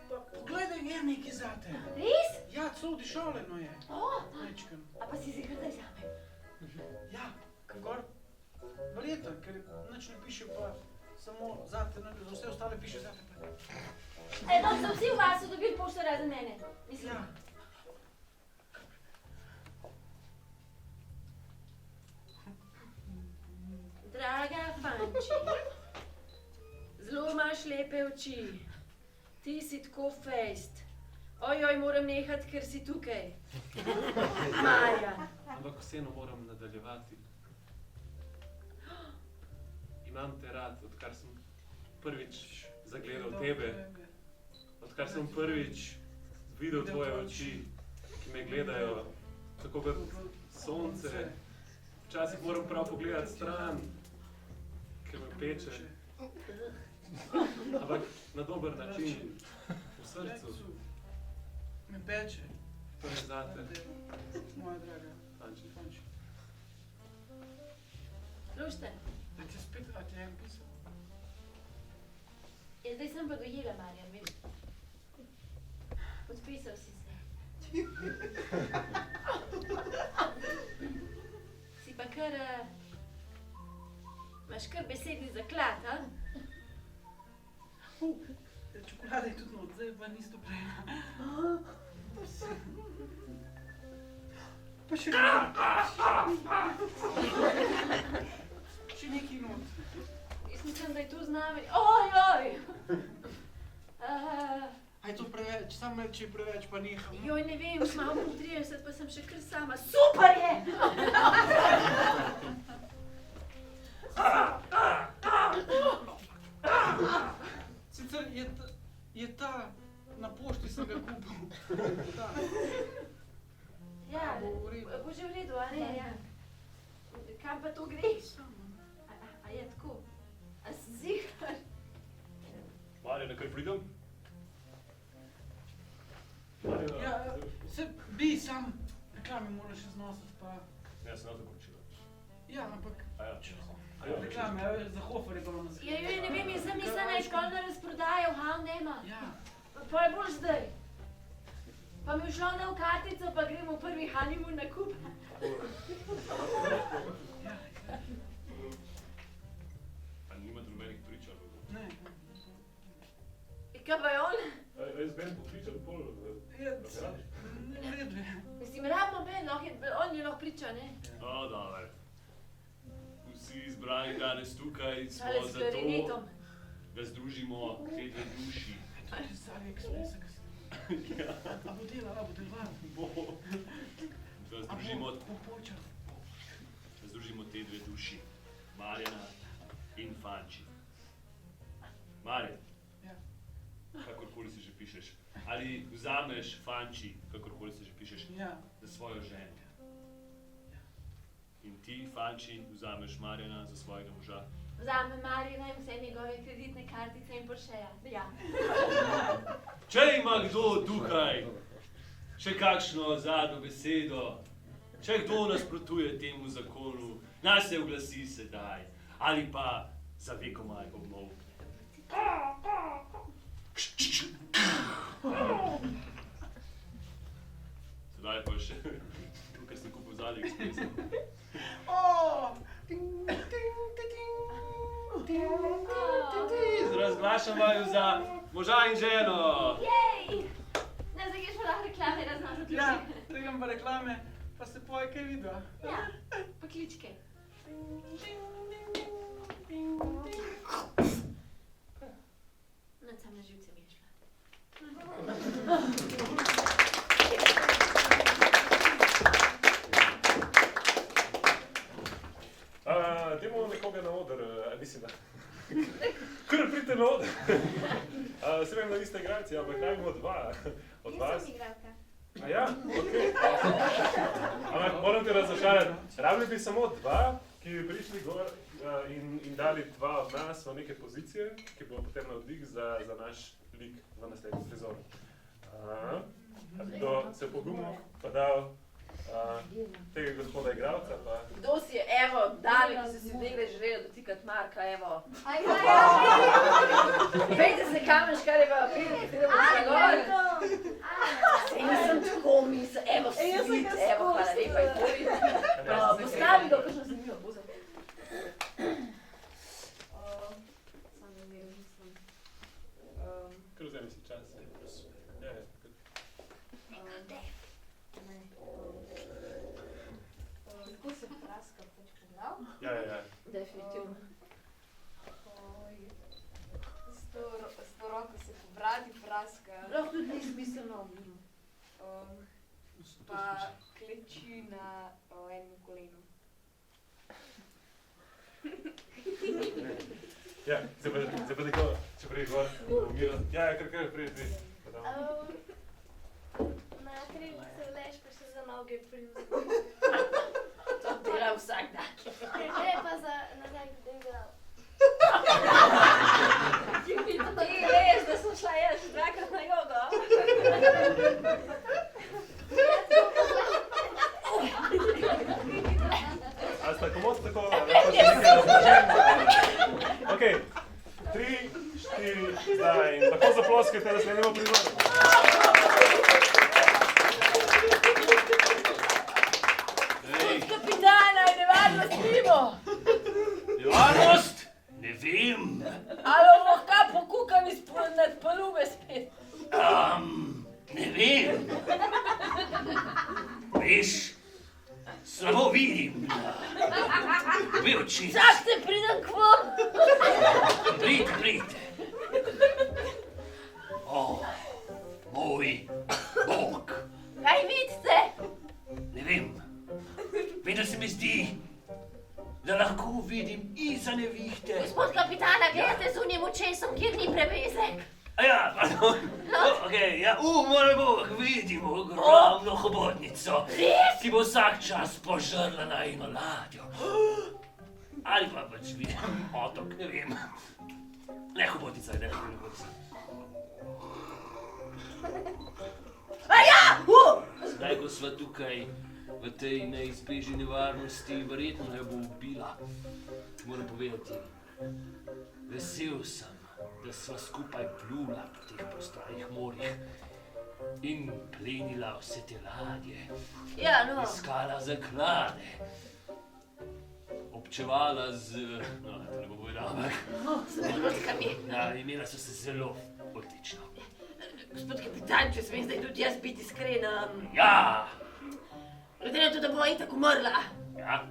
pa pogledaj, je nekaj zate. Res? Ja, celo dišavljeno je. O, Mečkam. a pa si si kar daj zame. Ja, gor. Verjetno, ker nič ne piše pa samo zate, za vse ostale piše zate pa. No, so vsi v vas dobili pošto razen mene. Mislim. Ja. Draga fanči, zelo imaš lepe oči. Ti si tako fejst. Ojoj, moram nehati, ker si tukaj. Marjan. Ampak vseeno moram nadaljevati. Imam te rad, odkar sem prvič zagledal tebe, odkar sem prvič videl tvoje oči, ki me gledajo, tako kot sonce. Včasih moram prav pogledati stran, ker me peče. Ampak na dober način, v srcu. Me peče. To je zate. Moja draga. Fanči. Fanči. Slušajte, Da ti spet, a ti je pisal? ja, zdaj sem pa dojela, Marjan, vidiš. Podpisal si se. Si pa kar, imaš kar besedni zaklad, a? Čokolada je tudi not, zdaj pa nisi prej. Pa še še nekaj not. Jaz mislim, da je to z nami. Ojoj! A je to preveč, sam če je preveč, pa neham. Joj, ne vem, malo po 30, pa sem še kar sama. Super je! Sicer je ta, na pošti sem ga kupil. Ta. Ja, Bo v redu. bo že v redu, a ne? Ja. Kam pa to greš? A je tako? A si ziher? Marjana, kar pridem? Ja, se bi sam reklame moraš iznositi, pa... Ne, sem na to končila. Ja, ampak... A ja. Reklame, za Hofer je bilo na Ja, joj, ne vem, jaz sem mislila, da je školna razprodaja v H&M-a. Ja. Pa je bolj zdaj. Pa mi je šlo na v kartico, pa gremo v prvi honeymoon na kup. A nimate nobenih prič ali kako? Ne. Kaj pa je on? Jaz ben pokličal pol, Ja, v redu je. Mislim, rabimo ben, on je lahko priča, ne? No, daj. Vsi izbrani danes tukaj smo Ali s zato, klarinetom. da združimo te dve duši. To je z AliExpressa, ki sem... Ja. A bo delal, Bo. Da združimo, Bo počel. da združimo te dve duši. Marjana in Fanči. Marjan. Ja. Kakorkoli se že pišeš. Ali vzameš Fanči, kakorkoli se že pišeš, Ja. za svojo ženo. In ti, Fanči, vzameš Marjana za svojega moža. Vzame Marjana in vse njegove kreditne kartice in Porscheja. Ja. Če ima kdo tukaj še kakšno zadnjo besedo, če kdo nasprotuje temu zakonu, naj se oglasi sedaj ali pa za vekomaj obmolkne. Sedaj pa še tukaj sem kupil z AliExpressa. Razglašam vaju za moža in ženo. Jej! Ne, zdaj greš pa lahko reklame raznašati. Ja, tregam pa reklame, pa se poje kaj vidva. Ja, pa kličke. Nad sam na živce mi je šla. Dajmo nekoga na oder, mislim, da. Kar pridite na oder. Se vem, da niste igralci, ampak dajmo dva od vas. Jaz sem igralka. A ja, okej. Ampak moram te razočarati. Rabili bi samo dva, ki bi prišli gor in dali dva od nas v neke pozicije, ki bo potem navdih za naš lik v naslednjem prizoru. Kdo se pogumil, pa dal gospoda igralca, pa... Kdo si je, evo, dame, ki so si vdegle želeli dotikati Marka, evo. Aj, Pejte se kamen, škarjeva, pridite, da bo šla gor. Jaz sem tako misel, evo, svit, evo, hvala lepa, in to vidim. Postavi ga, kakšno zanimivo, bo za... Kar vzemi si čas. Kako se praska, pač poglav? Ja. Definitivno. S to roko se po bradi praska, Lahko tudi ni smiselno. pa kleči na enem kolenu. Ja, zdaj pa tako, če prej gor, umiro. Ja, kar prej ti. Na krilce lež, pa še za noge privzem. To delam vsak dan. Ne, pa za nazaj grem glav. Ti veš, da sem šla jaz dvakrat na jogo. A sta komod tako, lahko še nekaj razložen? Okej, 3, 4, zdaj in tako zaploskajte, da sledimo prizoru. Kapitana, je nevarno spimo. Nevarnost? Ne vem. Ali bomo lahko pokukali nad palube spet? Ne vem. Veš, slabo vidim. Obe oči. Čakajte, pridem k vam. Pridite. O, moj Bog. Kaj vidite? Ne vem. Vendar se mi zdi, da lahko vidim izza nevihte. Gospod kapitana, gledate z unim očesom, kjer ni prevezek. Ja, pardon. Okej, ja, moj Bog, vidim ogromno hobotnico, ki bo vsak čas požrla na eno ladjo. Ali pa pač vidim otok, ne vem. Ne hobotnica, ne hobotnica. Zdaj, ko sva tukaj v tej neizbežni nevarnosti, verjetno jo bo ubila. Moram povedati, vesel sem, da sva skupaj plula po teh prostorih morjih in plenila vse te ladje, Ja, no. iskala zaklade, občevala z, no, to ne bo povedal, ampak, S prilotkami. ja, imela so se zelo odlično. Gospod kapitan, če smem zdaj tudi jaz biti iskren, Ja, glede na to, da bova itak umrla, ja,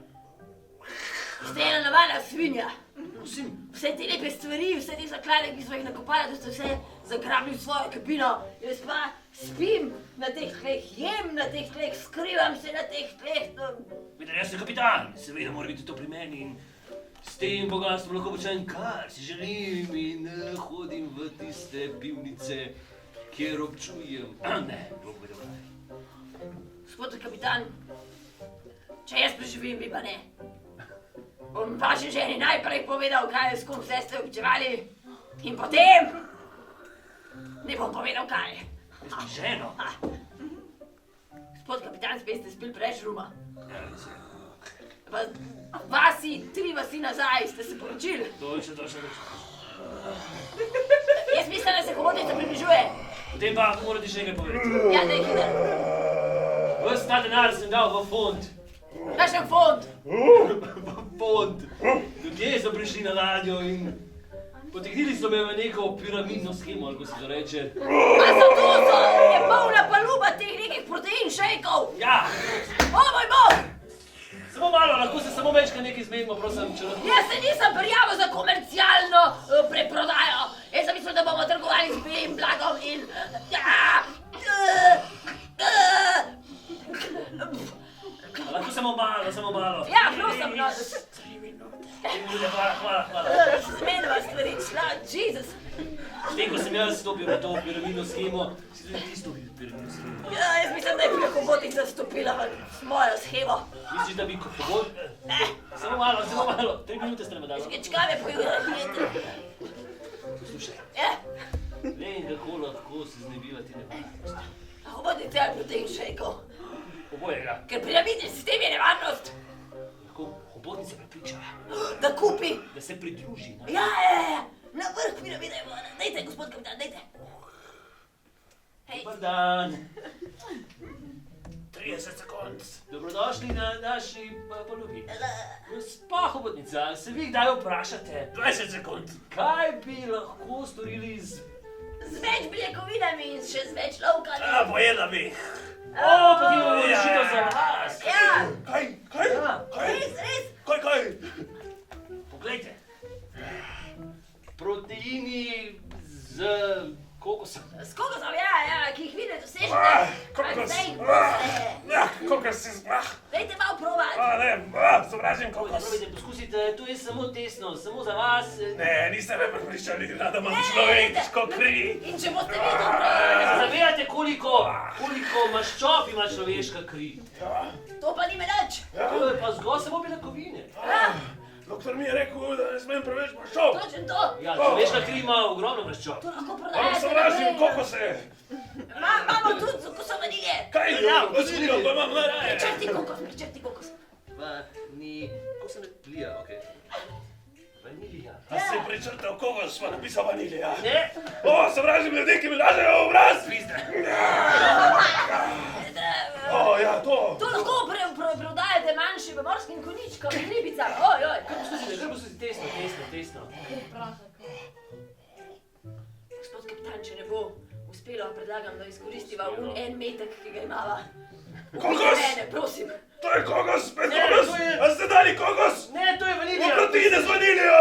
ste ena navadna svinja. prosim, Vse te lepe stvari, vse te zaklade, ki smo jih nakopali, da ste vse zagrabili v svojo kabino. Jaz pa spim na teh tleh, jem na teh tleh, skrivam se na teh tleh. vendar jaz sem kapitan, seveda mora biti to pri meni in s tem bogastvom lahko počnem, kar si želim in hodim v tiste pivnice, kjer občujem, ne bom vedel kaj. Gospod kapitan, če jaz preživim, vi pa ne. Bom vaši ženi najprej povedal, kaj s kom vse ste občevali in potem ne bom povedal kaj. Jaz bi ženo. Gospod kapitan, spet ste spili preveč ruma. Ja, res je. Pa 3 vasi nazaj ste se poročili. Točno. Jaz mislim, da se hobotnica približuje. Potem pa morate še nekaj povedati. Ja, daj hitro. Ves ta denar sem dal v fond. Kakšen fond? Fond. Ljudje so prišli na ladjo in potegnili so me v neko piramidno shemo, ali ko se to reče. A zato je polna paluba teh nekih protein šejkov. Ja, O moj bog! samo malo, lahko se samo večkrat nekaj zmenimo, prosim, če lahko. Jaz se nisem prijavil za komercialno preprodajo. Jaz sem mislil, da bomo trgovali z belim blagom in... Lahko samo malo. Ja, prosim, no. 3 minute. Hvala. Zmenjava stvari, Jezus. Potem, ko sem jaz stopil v to piramidno shemo, si tudi ti stopil v piramidno shemo. Ja, jaz mislim, da je prej hobotnica stopila v mojo shemo. Misliš, da bi kot hobot... Samo malo. 3 minute ste me dali. Skečkave pojure. Poslušaj, Ja, vem, kako lahko se znebivati nevarnosti. hobotnica je protein šejkov. Obojega. Ker piramidni sistem je nevarnost, Lahko hobotnica prepriča, da kupi. da se pridruži. Ja, na vrh piramide je voda. Dajte, gospod kapitan, dajte. Hej, Dobar dan. 30 sekund. Dobrodošli na naši polovi. Gospa hobotnica, se vi kdaj vprašate? 20 sekund. Kaj bi lahko storili z... z več beljakovinami in še z več lovkami. Pojedla bi. O, pa ti imamo rešitev za vas. Ja, Kaj? Ja. res. Kaj? Poglejte. Proteini z kokosom. S kokosom, ja, ki jih vi ne dosežete. kokos. Zdaj jih boste. Kokos si Dajte malo probati. sovražim Probajte, poskusite, to je samo tesno, samo za vas. Ne, niste me prepričali, da imam človeško kri. In če boste vi to probali, Zavedate, koliko maščob ima človeška kri. to pa ni me nič. To je pa zgolj samo beljakovine. Doktor mi je rekel, da ne smem preveč maščob. Točno to. Ja, človeška kri ima ogromno maščob. To lahko prodajate naprej. kokose. Imamo tudi z okusom vanilje. Kaj Ja, vaniljo pa imam najraje. Pričrti kokos. Kako se ne plija, okej. Vanilija. A si pričrtal kokos, pa napisal vanilija. Ne, Sovražim ljudi, ki mi lažejo v obraz. pizda. Ja, to. To lahko prodajate manjšim morskim koničkom in ribicam. Oj. Kar poskusite, tesno. Gospod kapitan, če ne bo uspelo, predlagam, da izkoristiva en metek, ki ga imava. Kokos? Mene, prosim. To je kokos, spet Ne, kokos. to je- A ste dali kokos? Ne, to je vanilija. Proteine z vaniljo.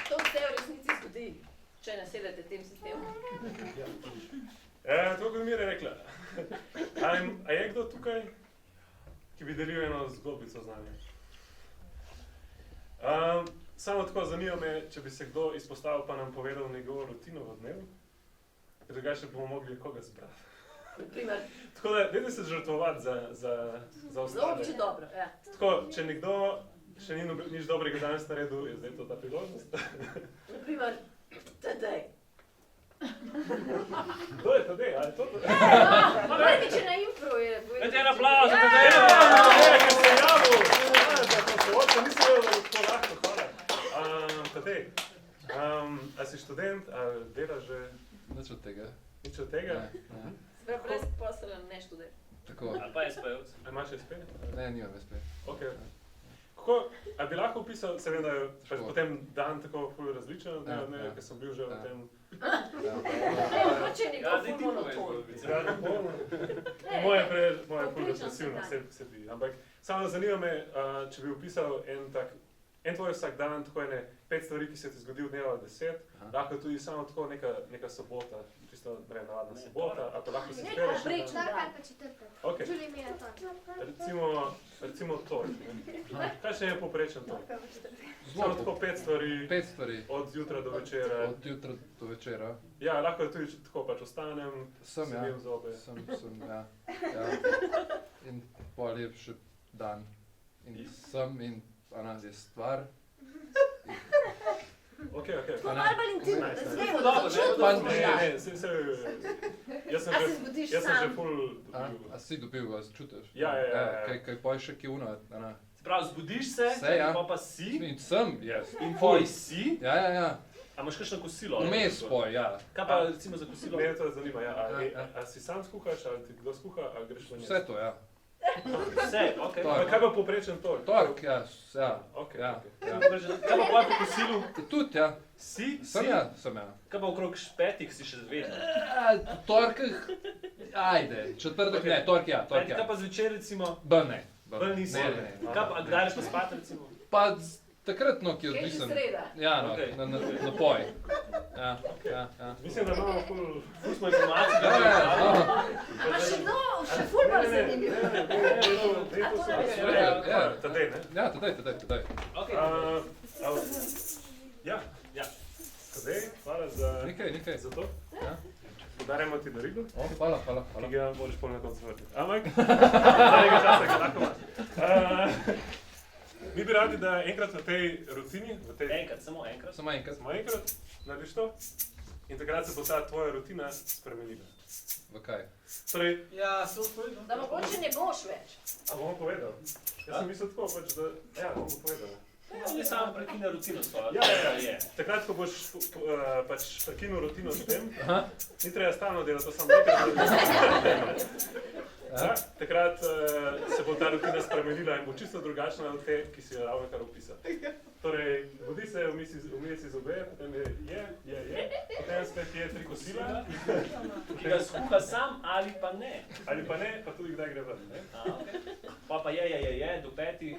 To se v resnici zgodi, če nasedete tem sistemom. To, kot mi je rekla. A je kdo tukaj, ki bi delil eno zgodbico z nami? Samo tako zanima me, če bi se kdo izpostavil pa nam povedal njegovo rutino v dnevu, ker drugače bomo mogli koga zbrati. Naprimer, Tako da, dajte se žrtvovati za zelo ostale. obče dobro, ja. Tako, če nekdo še ni nič dobrega danes naredil, je zdaj to ta priložnost. Naprimer, Tadej. Kdo je Tadej? Ali je to Tadej? Prvič je na impro je. Dajte en aplavz za Tadej! Tadeja. Ker se je javil! Nisem vedel, da bo tako lahko, hvala. Tadej, a si študent, ali delaš že Nič od tega. nič od tega? Ne. Brez posla ne študent. Tako. Ali pa je spevc. A imaš SP? Ne, nimam SP. Ok. Kako, a bi lahko opisal, se vem, da je pač Tako. potem dan tako ful različen, Ja, ja. ker sem bil že v Ja. tem. Mogoče je Ja, nekdo zdaj ti ful povej monoton. zgodbico. Moje ful povprečen depresivno vsakdan. se bi. Ampak samo zanima me, če bi opisal en tvoj vsak dan, tako ene 5 stvari, ki se ti zgodi v dneva 10, Aha. lahko tudi samo tako neka sobota, čisto navadna sobota, ali pa lahko si Neka izbereš. na povprečna. dan. Torek ali pa četrtek. Ok, Žuli mi je torek. recimo torek. ne. Kaj še je povprečen torek? Samo Zelo. tako 5 stvari, 5 stvari. od jutra do večera. Od jutra do večera. Ja, lahko je tudi tako pač ostanem, Sem, si ja. mijem zobe. Sem, ja. In pol je še dan. In sem in ona je stvar. Ok. To je malo bolj intimno, da znemo, da Dobro, začutimo ne, možda. Jaz sem A že, se zbudiš jaz sem že sam? ful A dobil. si dobil, ga čutiš? Ja. Kaj poj še ki uno, ona. Se pravi, zbudiš se, Se, ja. pa si, In sem, jaz. in Ful. poj si. Ja. A imaš kakšno kosilo? ali Vmes kako? poj, ja. Kaj pa recimo za kosilo? Mene to zanima, ja. Ja. A si sam skuhaš, ali ti kdo skuha, ali greš v njej? Vse to, ja. Vse, okej. To. Kaj pa povprečen torek? Tork, ja. Ok. Ja. Kaj pa poj po kosilu? Tudi, ja. Si? Sem, ja. Sem, ja. Kaj pa okrog petih si še vedno? Po torkih, ajde. Četrtek ne, tork ja. Kaj pa zvečer recimo? Ne. Bolj nisi. Ne. Kaj pa, kdaj greš pa spat recimo? Pa takrat, no, ki je Kaj že odvisen. sreda? Ja, no, Okej. na poj. Ja. Mislim, da imamo ful... Ful smo informacije, Ja, da A še kdo, še ful bolj zanimiv. Tadej, ne? Ja, tedaj. Okej. Ja. Ja. Tadej, hvala za Nekaj. za to. Ja. Podarjamo ti darilo, Hvala. ki ga moraš pol na koncu vrniti. Ampak, zadnjega časa ga lahko imaš. Mi bi radi, da enkrat v tej rutini, Samo enkrat. Samo enkrat. samo enkrat narediš to in takrat se bo ta tvoja rutina spremenila. V kaj? Torej, Ja, se odpovedal. Da mogoče ne boš več. a bomo povedal? Jaz sem mislil tako, pač, da, ja, bomo povedal. On je samo prekine rutino svojo. Ja. Takrat, ko boš pač prekinul rutino s tem, ni treba stalno delati, to samo enkrat. Ja, takrat se bo ta rutina spremenila in bo čisto drugačna od te, ki si jo ravnokar opisal. Torej, budi se, umije si zobe, potem je, potem spet je 3 kosila. Ki ga skuha sam ali pa ne. Ali pa ne, pa tudi kdaj gre ven, ne? Okay. Pa je, do 5,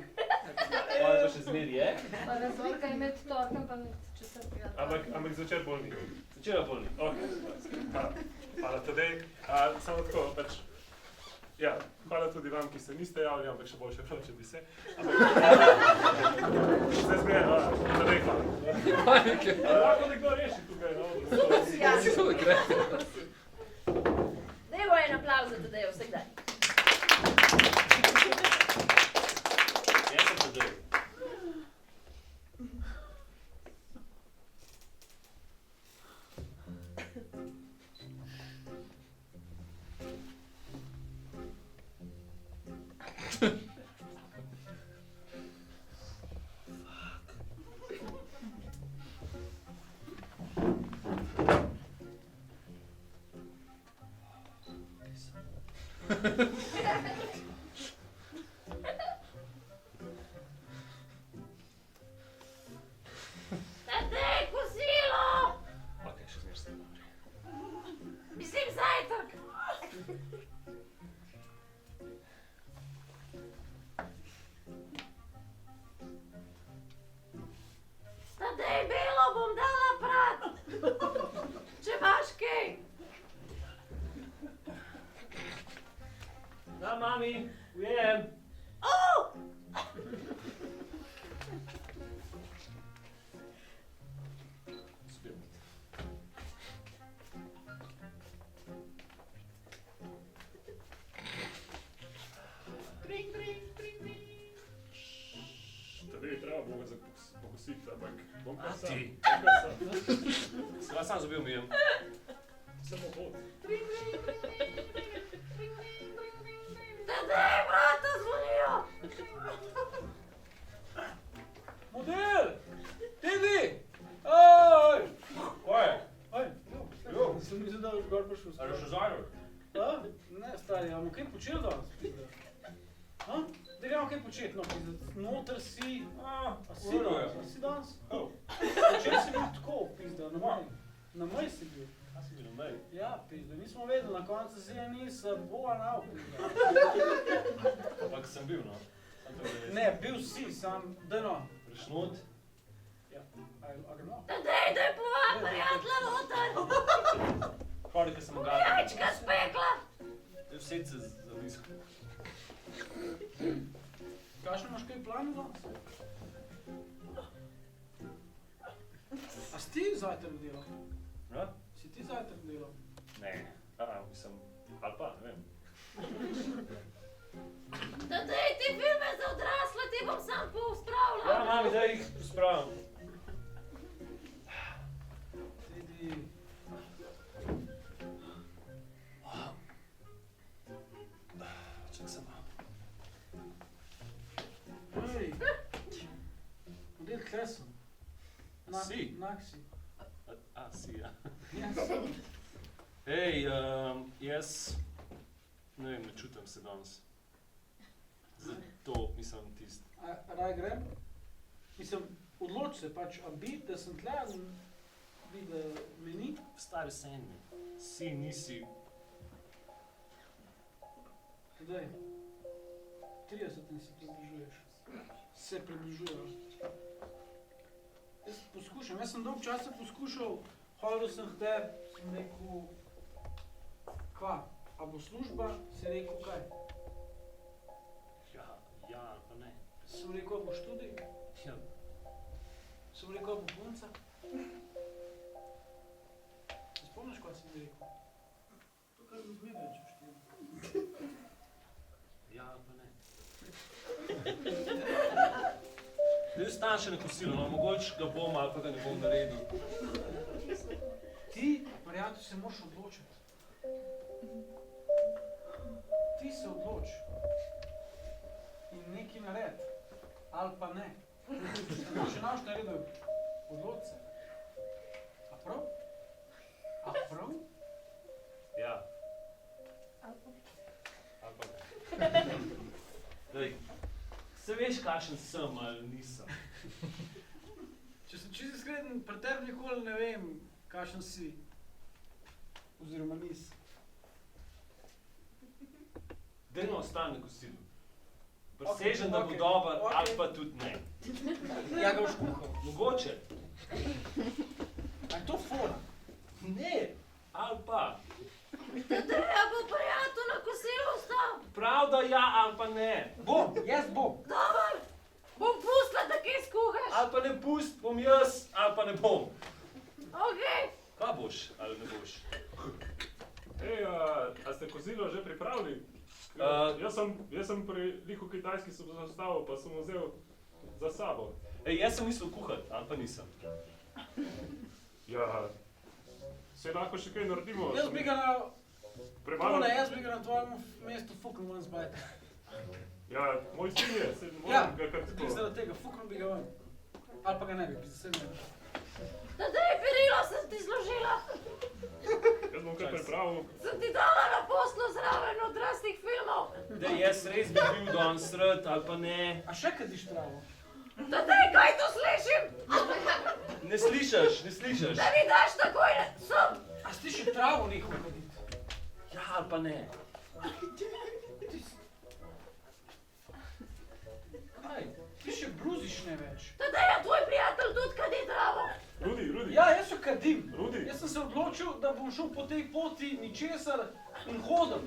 pa to še zmeri je. Pa razlika je med torkom pa med četrtega. Ampak zvečer bolj ni. Začela bolni. Ok, hvala Tadej. Samo tako, pač, ja, hvala tudi vam, ki se niste javili, ampak še boljše bilo, če bi se. Zdaj zmeraj, Tadej, hvala. Lahko nekdo reši tukaj, no? Dajmo en aplavz za Tadeja vsak dan. Jaz sem Tadej. Tadej, kosilo! Ok, še zmeraj sem dobri. Mislim zajtrk. Tadej, belo bom dala prat. Če imaš kaj. Da, mami, ujem. Tadej, treba Boga pokositi, ampak bom pa sam. ti? Sam. Sam zobe umijem. Samo hod. Tadej, vrata zvonijo. Model! Tedi! Oj! Kaj? Oj, jo, sem mislil, da boš gor prišel. Ali še zajmer? Ne, stari, a bomo kaj počeli danes? Ha? Da gremo kaj početi, no, pizda. Noter si... A si danes? A si danes? Včeraj si bil tako, pizda, na maj. Na maj si bil. A si bil na mej? Ja, pizda, nismo vedeli, na koncu si nisem boa nao, pizda. Ampak sem bil, no. Ne, bil si, sam, da no. Prišnut. Ja, a gremo? Tadej, daj povad prijatelja noter. Hvala, ker sem ga... Jajčka spekla. Vse se zaviskal. Kakšno imaš kaj planu danes? A si ti zajtrk delal? Ja? Si ti zajtrk delal? Ne, mislim, ali pa, ne vem. Tadej, ti filme za odrasle, ti bom sam pospravljal. Ja, mami, daj jih pospravim. Sedi. Čak sem. Ej, model tle sem. Si? Nak si. Si, ja. Ja, Ej, jaz, ne vem, ne čutim se danes. Zato mislim tisti. Raj grem? Mislim, odloč se pač, a bi, da sem tle, bi, da me ni. Stari sen mi. Si, nisi. Tadej, 30 se približuješ. Se približujejo. Jaz poskušam, jaz sem dolg časa poskušal, hodil sem k tebi, sem rekel, kva, a bo služba, si rekel kaj? Ja, pa ne. Sem rekel, a bo študij? Ja, Sem rekel, a bo punca? Se spomniš, kaj sem rekel? Mi več uštiri. Ja, pa ne. Zdaj ostan še na kosilu, no, mogoče ga bom ali pa ga ne bom naredil. Ti, prijatelj, se moraš odločiti. Ti se odloči. In nekaj naredi. Ali pa ne. Če naš naredil, odloči se. A prav? A prav? Ja. Ali pa ne. Daj, se veš, kakšen sem ali nisem. Če sem čisto iskren, pri tebi nikoli ne vem, kakšen si. Oziroma nisi. Dajno ostan na kosilu. Presežem, da bo dober, ali pa tudi ne. Ja ga boš kuhal. Mogoče. A je to fora? Ne, ali pa. Tadeja bo prijatelj na kosilu ostal. Prav, da ja, ali pa ne. Bom, jaz bom. Dobar, bom pustila, da kaj skuhaš. Ali pa ne pust, bom jaz, ali pa ne bom. Okej. Kaj boš, ali ne boš? Ej, a ste kozilo že pripravili? Jaz sem pri lihu kitajski sem zastavil, pa sem vzel za sabo. Ej, jaz sem mislil kuhati, ali pa nisem. Ja, se lahko še kaj naredimo. Jaz bi ga na... Premalo. Tole, jaz bi ga na tvojem mestu fuknil ven zbajte. Ja, moj sin je, se Ja, moram ga kar tudi tako. zaradi tega, fuknil bi ga ven. Ali pa ga ne bi, se ne bi. Tadej, perilo sem ti zložila. Jaz bom kar pripravil. Sem ti dala na poslu zraven odraslih filmov. Dej, jaz res bi bil danes sred, ali pa ne. A še kadiš travo? Tadej, kaj to slišim? Ne slišiš, ne slišiš. Da mi daš takoj sem. A si ti še travo nehal kaditi? Ja, ali pa ne. Kaj? Ti še bluziš ne več. Tadej, a tvoj prijatelj tudi kadi travo. Rudi, Ja, jaz jo kadim. Rudi. Jaz sem se odločil, da bom šel po tej poti ničesar in hodil.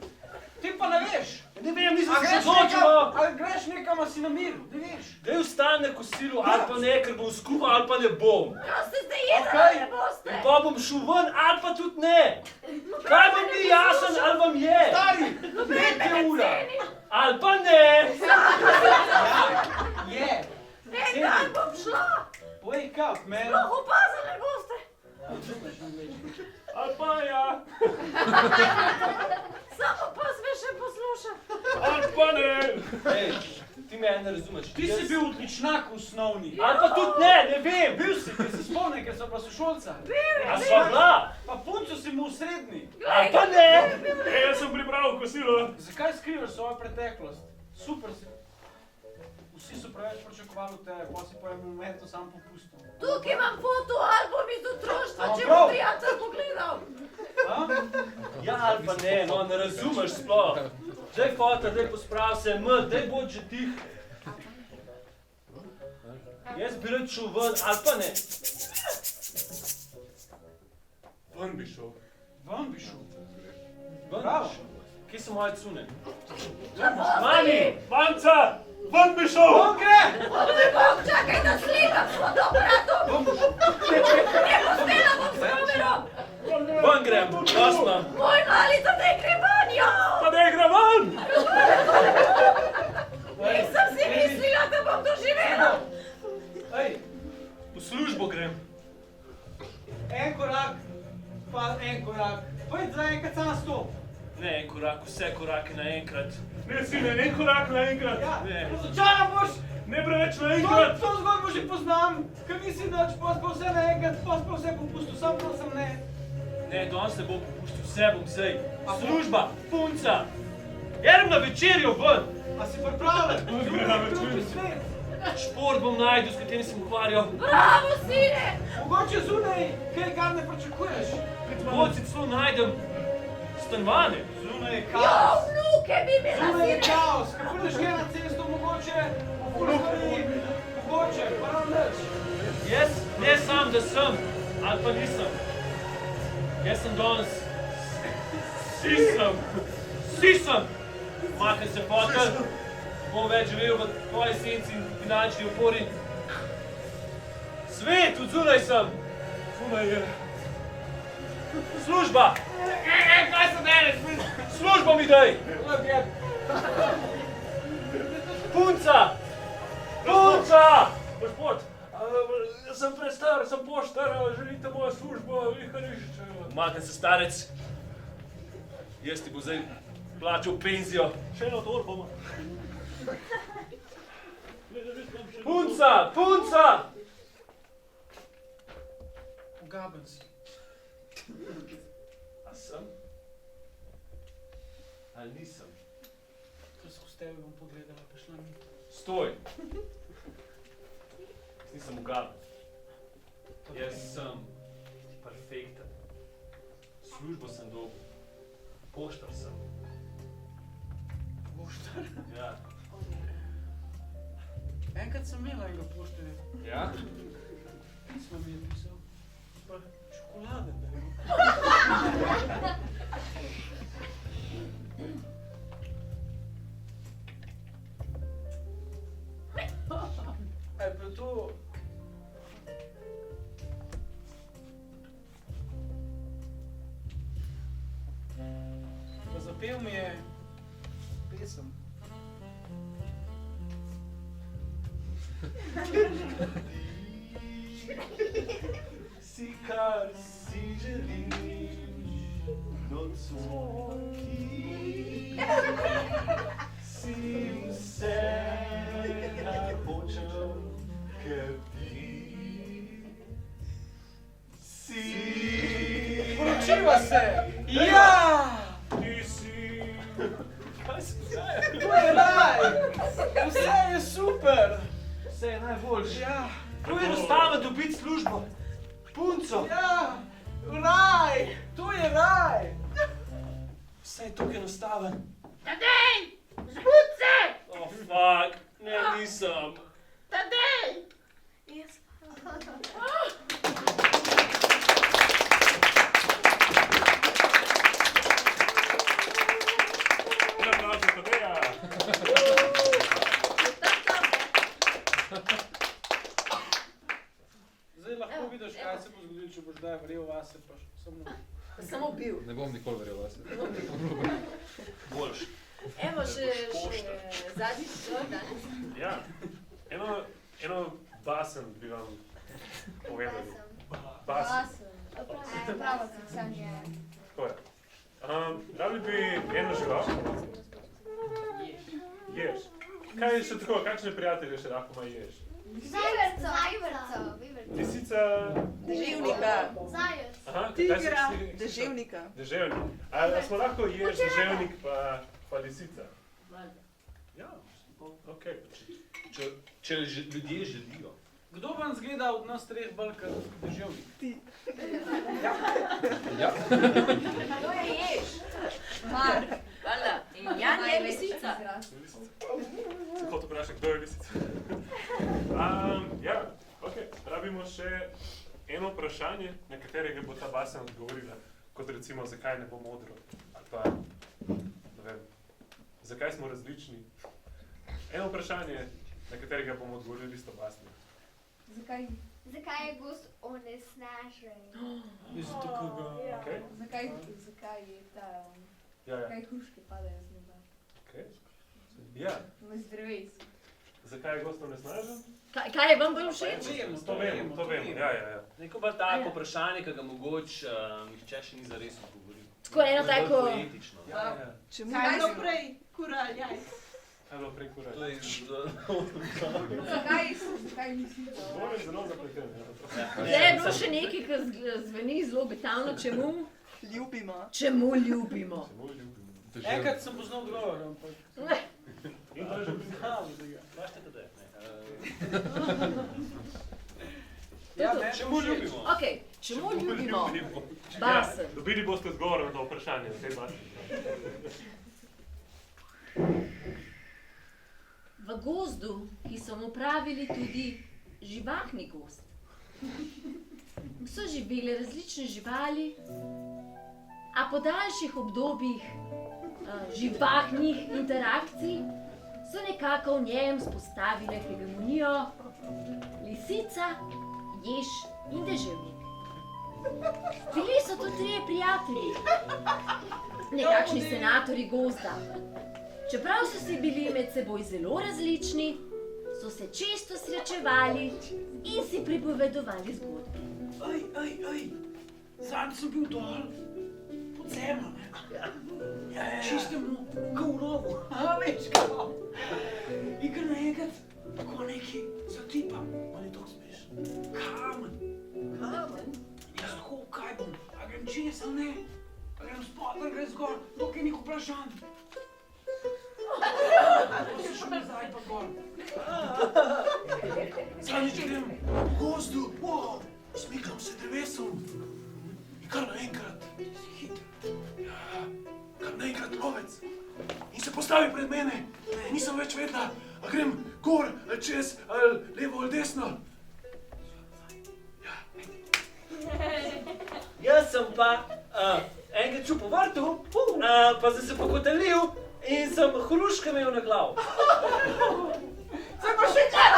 Ti pa ne veš. Ne vem, nisem A se greš odločil. nekam, ali greš nekam, a si na miru, ne veš. Dej ostan na kosilu, ali pa ne, ker bom skuhal, ali pa ne bom. Ja ste zdaj jedli, Okej. ne boste. In pa bom šel ven, ali pa tudi ne. Kaj vam ni jasen, ali vam je? Stari, Noben me ne ura. ceni. Ali pa ne. Je. En dan bom šla. Wake up, man. Sploh opazili ne boste. Ali pa ja, Samo pas me še posluša. ali pa ne. Ej, ti mene ne razumeš. Ti si bil odličnak v osnovni. Ali pa tudi ne, ne vem. Bil si, ker se spomnim, ker sem bila sošolca. A sva bila? Pa punco si mu v srednji. Ali pa ne. Ej, jaz sem pripravil kosilo. Zakaj skrivaš svojo preteklost? Super si. Vsi so preveč pričakovali od tebe, pa si po enem momentu sam popustil. Tukaj imam fotoalbum iz otroštva, A če prav? bo prijatelj pogledal. A? Ja, ali pa ne, no, ne razumeš sploh. Daj fota, daj posprav se, daj bod že tih. Jaz bi rad šel ven, ali pa ne. Ven bi šel. Ven bi šel. Ven Bravo. bi šel. Kje so moje cune? Mami, mamca, ven bi šel. On gre! Bog, čakaj, da slikam svoj brato. Ne pustila bom s kamerom. Ven grem, jasno. Moj mali Tadej gre van, jo. Pa ne gre ven. Nisem si mislila, da bom doživela. Ej, V službo grem. en korak, pa en korak. Pojdь za enkrat sam stop. Ne, en korak, vse korake naenkrat. Ne, sine, en korak naenkrat. Ja, Ne. razočaran boš. Ne preveč naenkrat. To zgodbo že poznam. Ker nisi nič, pa pa vse naenkrat, pa vse popustil, sam prosim ne. Ne, danes ne bom popustil, vse bom zdaj. Služba, punca. Grem na večerjo ven. A si pripravljen? Gre na večerjo. Drugi svet. Šport bom najdel, s katerim sem ukvarjal. Bravo, sine. Mogoče zunaj, kaj kar ne pričakuješ. Mogoče si celo najdem stanovanje. Zunaj je Jo, kaos. vnuke bi imela, Zunaj je sine. kaos. Ko prideš gre na cesto, mogoče, mogoče, pa nam nič. Jaz ne sam, da sem, ali pa nisem. Jaz sem danes. Vsi sem. Makaj se fotel. Bom več živel v tvoji senci in finančni opori. Svet, od zunaj sem. Zunaj je. Služba! Kaj se dene? Službo mi daj! Punca! Punca! Gospod, sem prestar, sem poštar, želite mojo službo, viharišče. Umakne se starec. Jaz ti bo zdaj plačal penzijo. Še eno torbo ima. Punca! Punca! Ugaben si. A sem? Ali nisem? To skozi tebe bom pogledala, pa šla mi. Stoj! Jaz nisem ugaben. Jaz sem perfekten. Službo sem dobil. Poštar sem. Poštar? Ja. Enkrat sem imela enega poštarja. Ja? Pisma mi je pisal. Pa čokolade dajo. Aj pa to... Pa zapel mi je pesem. Si kar si želiš, nocoj, si vse, kar hočem, ker ti si. Poročiva se! Ja! Ti si. Kaj se dogaja? To je raj! Vse je super! Vse je najboljše. Ja! To je enostavno dobiti službo. Punco. Ja! Raj! To je raj! Vse je tako enostaven. Tadej! Zbud se! Oh, fuck. Ne, nisem. Tadej! Jaz Aplavz za Tadeja. Zdaj lahko vidiš, kaj se bo zgodilo, če boš daj verjel vase, pa Samo bil. Ne bom nikoli verjel vase. Boljš. Evo še zadnji šor danes. Ja, eno basen bi vam povedal. Basen. Pravo cicanje. Tako je. Rabili bi eno žival. Jež. Kaj je še tako, kakšne prijatelje še lahko ima jež? Zajvrco. Lisica... Deževnika. Zajec. Aha, Tigra. Deževnika. Deževnik. A smo lahko jež, deževnik pa lisica? Ja, okej. Če ljudje želijo. Kdo vam zgleda od nas treh bolj kot deževnik? Ja. To je jež. Mark. Hvala. In Jan je lisica. Se hotel vprašati, kdo je lisica? Ja, okej. Rabimo še eno vprašanje, na katerega bo ta basen odgovorila. Kot recimo, zakaj ne bo modro? Ali pa, ne vem, zakaj smo različni? Eno vprašanje, na katerega bomo odgovorili isto basno. Zakaj je gost onesnažen? Zato, ko ga... Okay. Zakaj je ta... Ja. Kaj hruške padajo z neba? Okay. Ja. Z dreves. Zakaj je gost onesnažen? Kaj je vam bolj všeč? To vemo. Ja. Neko pa tako vprašanje, ki ga mogoče nihče še ni zares odgovoril. Tako eno tako... Poetično. Ja. Čemu kaj bilo prej? Kura, jaj. Kaj je bilo prej kura? Zakaj nisi to? Zgor je zelo zapleten. Zdaj je bilo še nekaj, ki zveni zelo obetavno. Čemu? Ljubimo. Čemu ljubimo? Enkrat sem poznal odgovor, ampak... In to je že priznal, da ga. Vašte tebe. Čemu ljubimo? Okej, čemu ljubimo? Basen. Dobili boste odgovor na to vprašanje, v tej basen. V gozdu, ki so mu pravili tudi živahni gozd, so živele različne živali, a po daljših obdobjih živahnih interakcij so nekako v njem vzpostavile hegemonijo lisica, jež in deževnik. Bili so to trije prijatelji, nekakšni senatorji gozda. Čeprav so si bili med seboj zelo različni, so se često srečevali in si pripovedovali zgodbe. Zadnji sem bil dol, pod zemljo, ne? Čistemu, kot v rovu. Veš, kako? In kar naenkrat, tako neki zatipam. Ali to smeš? Kamen. Jaz tako, kaj bom? A grem čez, ali ne? A grem spod, ali grem zgor? Dokaj nek vprašanj. Pa se šel nazaj pa gor. Zadnjič grem v gozdu, smikam se drevesom. In kar naenkrat, kar naenkrat lovec. In se postavi pred mene. Nisem več vedela, a grem gor, ali čez, ali levo, ali desno. Jaz sem pa enkrat šel po vrtu, pa sem se pokotalil in sem hruške imel na glavu. Se pa še kaj?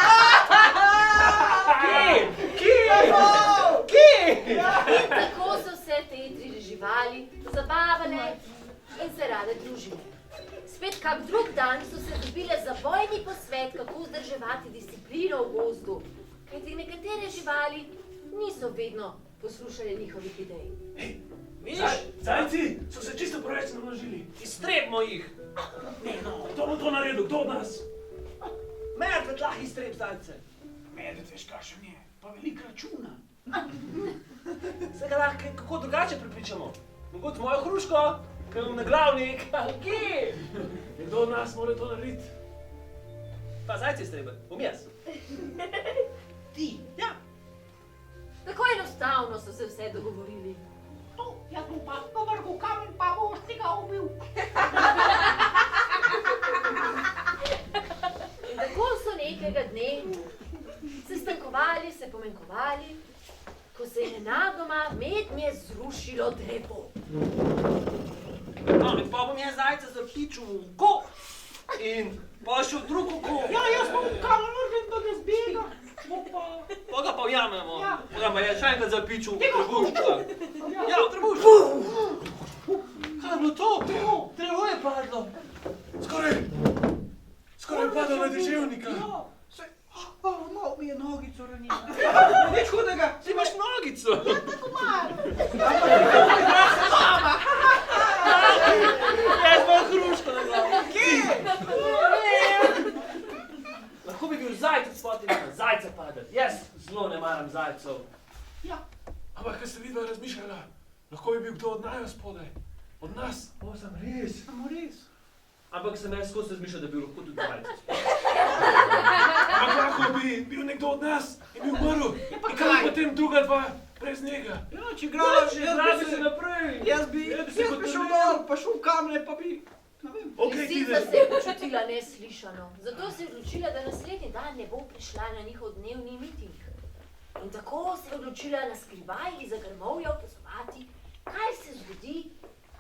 Kje? In tako so se te tri živali zabavale in se rade družile. Spet kak drug dan so se dobile za bojni posvet, kako vzdrževati disciplino v gozdu, kajti nekatere živali niso vedno poslušale njihovih idej. Zajci so se čisto preveč namnožili. Iztrebimo jih. Ne, no, kdo bo to naredil? Kdo od nas? Medved lahko iztreb zajce. Medved, veš, kakšen je, pa veliko računa. Se ga lahko kako drugače prepričamo. Mogoče mojo hruško, ker imam na glavnik. Kje? Kdo od nas mora to narediti? Pa zajce iztrebati, bom jaz. Ti? Ja. Tako enostavno so se vse dogovorili. Jaz bom pa povrgel kamen, pa boš tega ubil. In tako so nekega dne sestankovali, se pomenkovali, ko se je nenadoma mednje zrušilo drevo. No, in pa bom jaz zajca zapičil v oko in pa še v drug oko. Ja, jaz bom kamen vržen, da ne zbega. Pa ga pa ujamemo. Ja. Pa ga pa jaz še enkrat zapičil v trebuščka. Ja, v trebuščka. Kaj je bilo to? Drevo je padlo. Skoraj je padlo na deževnika. Malo mi je nogico ranila. Nič hudega, ti imaš nogico. Tako malo. Jaz bom hruško na glavu. Lahko bi bil zajec spod in na zajca padati. Jaz zelo ne maram zajcev. Ampak, kaj ste vidva razmišljala? Lahko bi bil kdo od naju spodaj. Od nas. O, sem res. Samo res. Ampak sem jaz skozi razmišljal, da bi lahko tudi zajec. Ampak lahko bi bil nekdo od nas in bi umrl. In kaj bi potem druga dva brez njega? Ja, če igraš, Zdravi se naprej. jaz bi šel dol, pa šel v kamne, pa bi, ne vem. Lisica se je počutila neslišano, zato se je odločila, da naslednji dan ne bo prišla na njihov dnevni miting. In tako se je odločila na skrivaj iza grmovja opazovati, kaj se zgodi,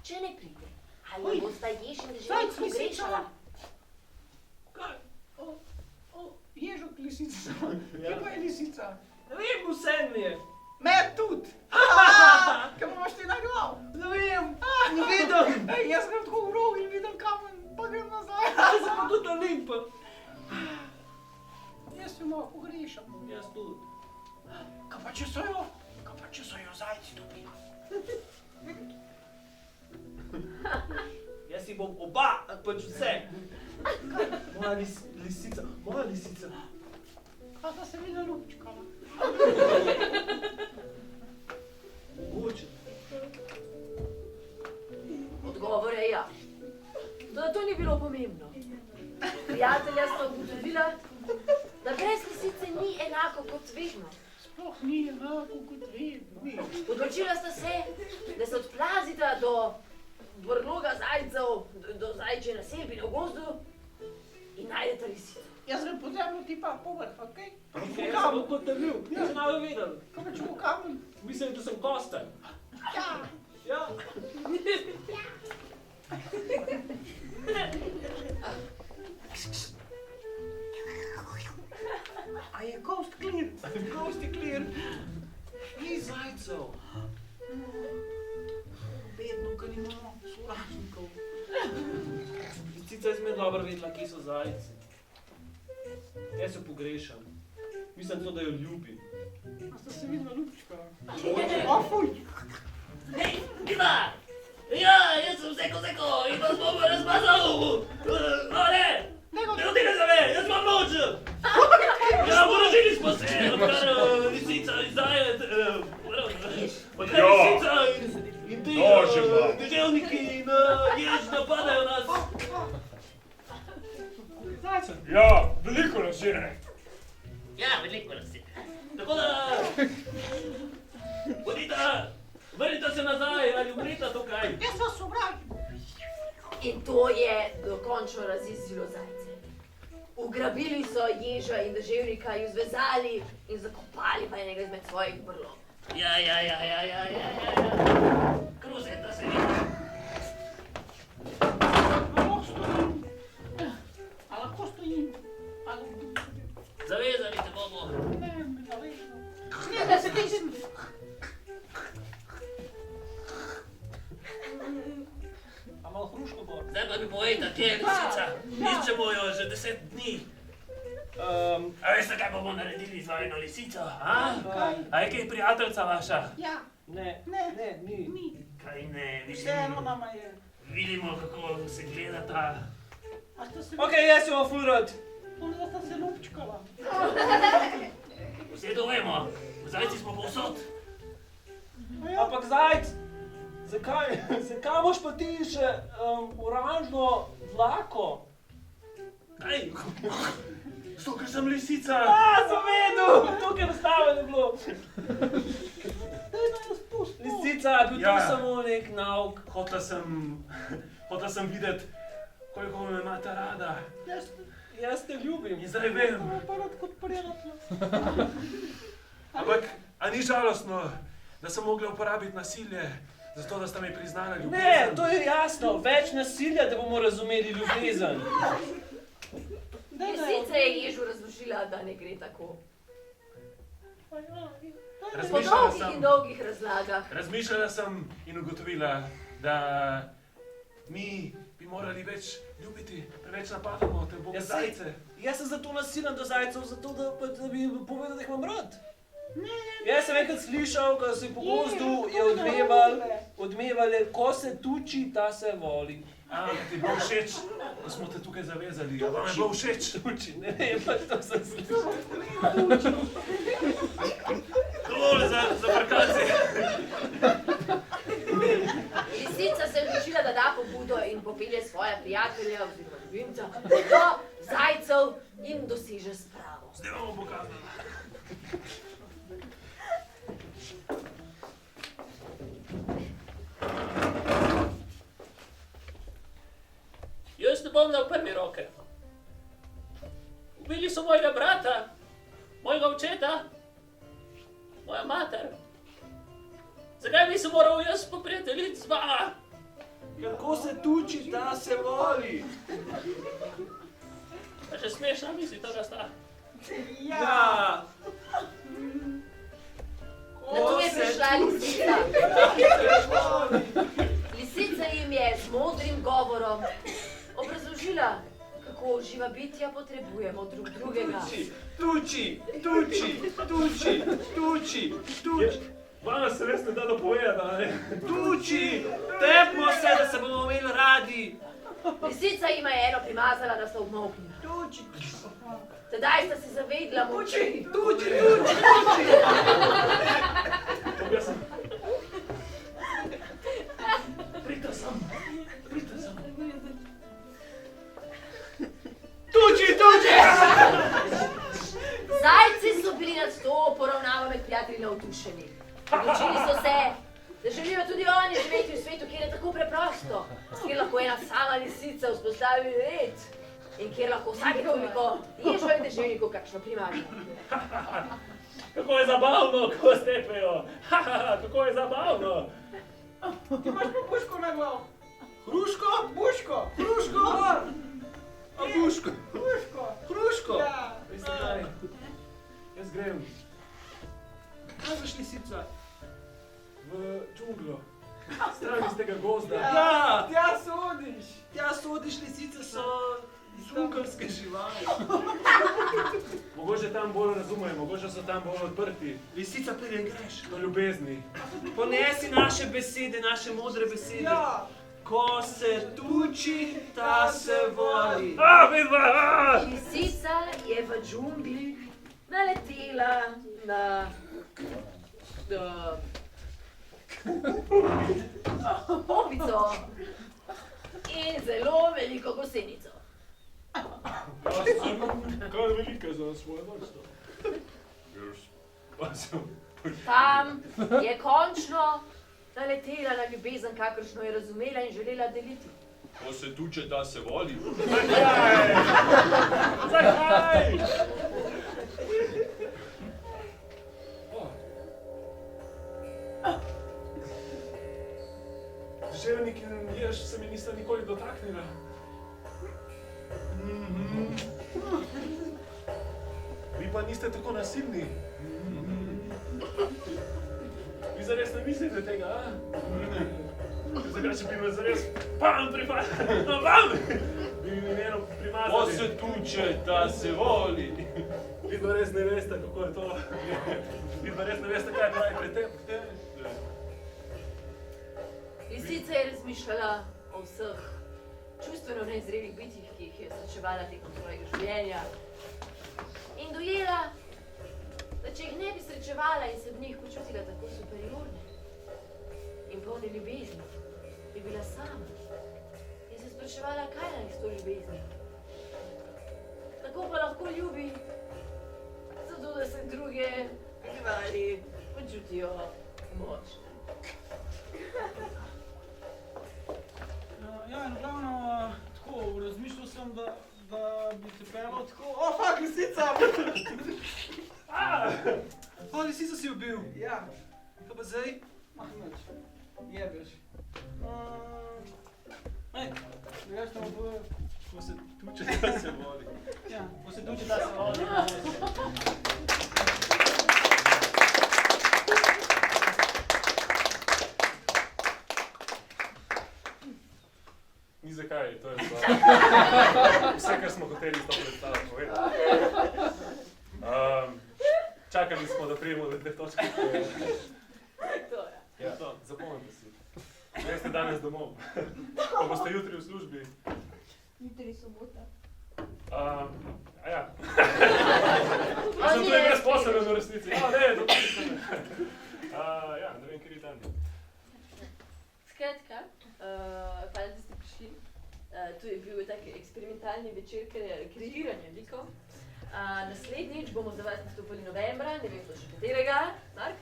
če ne pride. Ali bosta jež in deževnik pogrešala. Kaj? Ježok lisica. Kje pa je lisica? Ne vem, vse mi je. Med tudi. Kaj imaš ti na glav? Ne vem, ne vidim. Jaz grem tako v rog in vidim kamen, pa grem nazaj. Jaz sem pa tudi na limpa. Jaz se malo pogrešam. Jaz tudi. Kaj pa če so jo zajci dobili? Jaz si bom oba, pač vse. Moja lisica, moja lisica. Kaj sta se videla lupčkala? Mogoče. Odgovor je ja. Da to ni bilo pomembno. Prijatelja sta ugotovila, da brez lisice ni enako kot vedno. Sploh ni enako kot vedno. Odločila sta se, da se odplazita do brloga zajcev, do zajče naselbine v gozdu in najdeta lisico. Jaz grem po zemljo, ti pa po vrh, okej? Okay, jaz sem potrbil, nisem malo vedel. Kaj pa če bo kamen? Mislim, da sem kosten. Ja. Ja. A je coast clear? Coast je clear. ni zajcev. Vedno, ko nimamo sovražnikov. Lisica je zmer dobro vedela, kje so zajci. Jaz jo pogrešam. Mislim to, da jo ljubim. A sta se videla ljubčka? A, fuj! Hej, Iva! Ja, jaz sem seko in vas bom razmazal! No ne! Ne odine za me, jaz vam noč! Ja, porožili smo se, odkar lisica in zajec... Odkar lisica in ti deževniki in jež napadajo nas. Ja, veliko nas je. Ja, veliko nas je. Tako da... Vrnite se nazaj ali umrite tukaj. Jaz vas sovražim. In to je dokončno razjezilo zajce. Ugrabili so ježa in deževnika, ju zvezali in zakopali v enega izmed svojih brlov. Ja. Kruzeta se vidi. A lahko stojim? Zavezali te bomo. Ne, mi zavezno. Ne, da se tistim. A malo hruško bo? Zdaj pa mi povejte, kje je lisica? Iščemo jo že 10 dni. A veste, kaj bomo naredili z vajno lisico, a? A je kaj prijateljca vaša? Ja. Ne, ni. Kaj ne, Vseeno nama je. vidimo, kako se gledata. A sta se... Okej, jaz jo ful rad. Možda sta se ljubčkala. Vse to vemo, v zajci smo povsod. Ampak zajc, zakaj imaš pa ti še oranžno dlako? Kaj? Zato, ker sem lisica. Sem vedel! Tukaj nastavljeno je bilo. Lisica, bil to samo nek nauk. Hotela sem videti, koliko me imata rada. Jaz te ljubim. In zdaj vem. Pa rad kot prijatelj. Ampak, a ni žalostno, da sem mogla uporabiti nasilje, zato da sta mi priznala ljubezen? Ne, to je jasno. Več nasilja, da bomo razumeli ljubezen. Lisica je ježu razložila, da ne gre tako. Po Razmišljala dolgih in sem, dolgih razlagah. razmišljala sem in ugotovila, da mi bi morali več ljubiti, preveč napadamo te uboge zajce. Jaz sem zato nasilen do zajcev, zato da bi povedal, da jih imam rad. Jaz sem enkrat slišal, ko se po gozdu je odmevale, ko se tuči, ta se voli. A, ti je bilo všeč, ko smo te tukaj zavezali, a vam je bilo všeč? Tuči, ne vem, pač to sem slišal. Dovolj za parkacije. Lisica se je odločila, da da pobudo in popelje svoje prijatelje oziroma ljubimca do zajcev in doseže spravo. Zdaj bomo pokazali. Jaz ne bom dal prve roke. Ubili so mojega brata, mojega očeta, moja mater. Zakaj bi se moral jaz poprijateljiti z vama? Kako se tuči, ta se voli. A že smešna misli toga sta? Ja. Na to je prišla lisica. Lisica jim je z modrim govorom obrazložila, kako živa bitja potrebujemo drug drugega. Tuči. Vama se res ne da dopovedati, ne? Tuči, tepmo se, da se bomo imeli radi. Lisica jima je eno primazala, da sta obmolknila. Tedaj sta se zavedla moči. Tuči. Jaz sem. Prita sem. Tuči. Zajci so bili nad to poravnavo med prijatelji navdušeni. Odločili so se, da želijo tudi oni živeti v svetu, kjer je tako preprosto, kjer lahko ena sama lisica vzpostavi red in kjer lahko vsake toliko ježo in deževniku kakšno primaža. Kako je zabavno, ko stepejo. Kako je zabavno. Ti imaš pa puško na glavu. Hruško? Buško. A buško? Hruško. Ja. Veste kaj? Jaz grem. Kaj boš lisica? V džunglo. Stran iz tega gozda. Ja, Tja sodiš. tja sodiš, lisice so džungelske živali. Mogoče tam bolj razumejo, mogoče so tam bolj odprti. Lisica, preden greš, Do ljubezni. ponesi naše besede, naše modre besede. Ja. Ko se tuči, ta se voli. Vidva! Lisica je v džungli naletela na opico in zelo veliko gosenico. Jaz sem kar velika za svojo vrsto. Tam je končno naletela na ljubezen, kakršno je razumela in želela deliti. Ko se tuče, ta se voli. Zakaj? Želnik in jež se mi nista nikoli dotaknila. Vi pa niste tako nasilni. Vi zares ne mislite tega, a? Zakaj, če bi me zares bi mi njeno primazali. Ko se tuče, ta se voli. Vi pa res ne veste, kako je to. Vi pa res ne veste, kaj pravi pretep. Lisica je razmišljala o vseh čustveno nezrelih bitjih, ki jih je srečevala tekom svojega življenja. In dojela, da če jih ne bi srečevala in se v njih počutila tako superiorne in polne ljubezni, bi bila sama. In se spraševala, kaj naj s to ljubezni. Tako pa lahko ljubi, zato da se druge živali počutijo močne. Ja, in glavno, tako, razmišljal sem, da bi te pelal tako... O, fuck, lisica! O, lisico si ubil. Ja, Kaj pa zdaj? nič. Jebeš. Ej, drugače tam bo... Ko se tuče, ta se voli. Ja, ko se tuče, da se voli. Ni zakaj, to je vse, kar smo hoteli s to predstavo povedati. Čakali smo, da prijemo do te točke. Ja, to, zapomnite si. Zdaj ste danes domov. Pa boste jutri v službi. Jutri sobota. Ja. Jaz sem tudi brezposeln v resnici. Ne, to tudi ne. Ja, ne vem, kjer je dan. Skratka, fantje ste prišli. Tu je bil tak eksperimentalni večer kreiranja likov. Naslednjič bomo za vas nastopili novembra, ne vem točno katerega, Mark?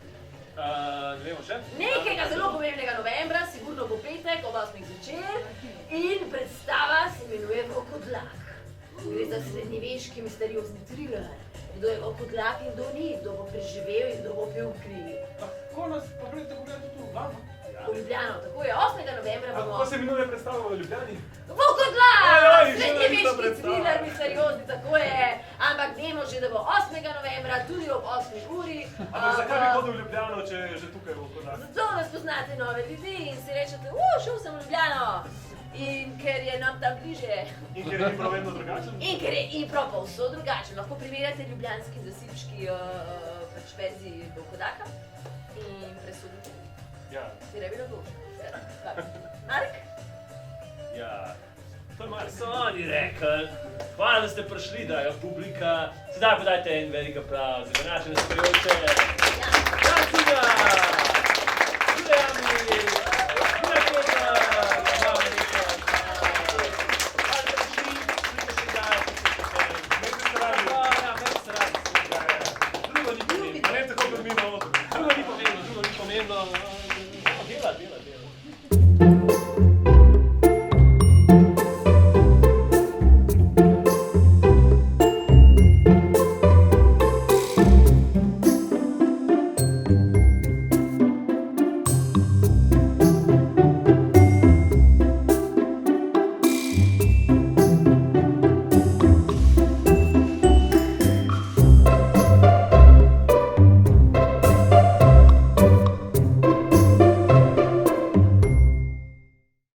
Ne vemo še? Nekega zelo pomembnega novembra, sigurno bo petek ob 8 zvečer in predstava se imenuje Vokodlak. Gre za srednjeveški misteriozni thriller. Kdo je Vokodlak in kdo ni, kdo bo preživel in kdo bo pil kri. Ko nas pa pridete pogledati tu v Ljubljano? V Ljubljano, tako je, 8. novembra bomo... Kako se imenuje predstava v Ljubljani? Vokodlak! Srednjeveški thriller, misteriozni, tako je. Ampak vemo že, da bo 8. novembra, tudi ob 8. uri. Ampak zakaj bi hodil v Ljubljano, če je že tukaj v Vokodlaku? Zato da spoznate nove ljudi in si rečete, šel sem v Ljubljano. In ker je nam tam bliže. In ker je improv vedno drugačen? In ker je improv povsod drugačen. Lahko primerjate ljubljanski zasilčki pač verziji Vokodlaka in presodite. Ja. Katera je bila boljša? Mark? Ja, to je Mark. So oni rekli. Hvala, da ste prišli, draga publika. Sedaj pa dajte en velik aplauz za današnje nastopajoče. Ja,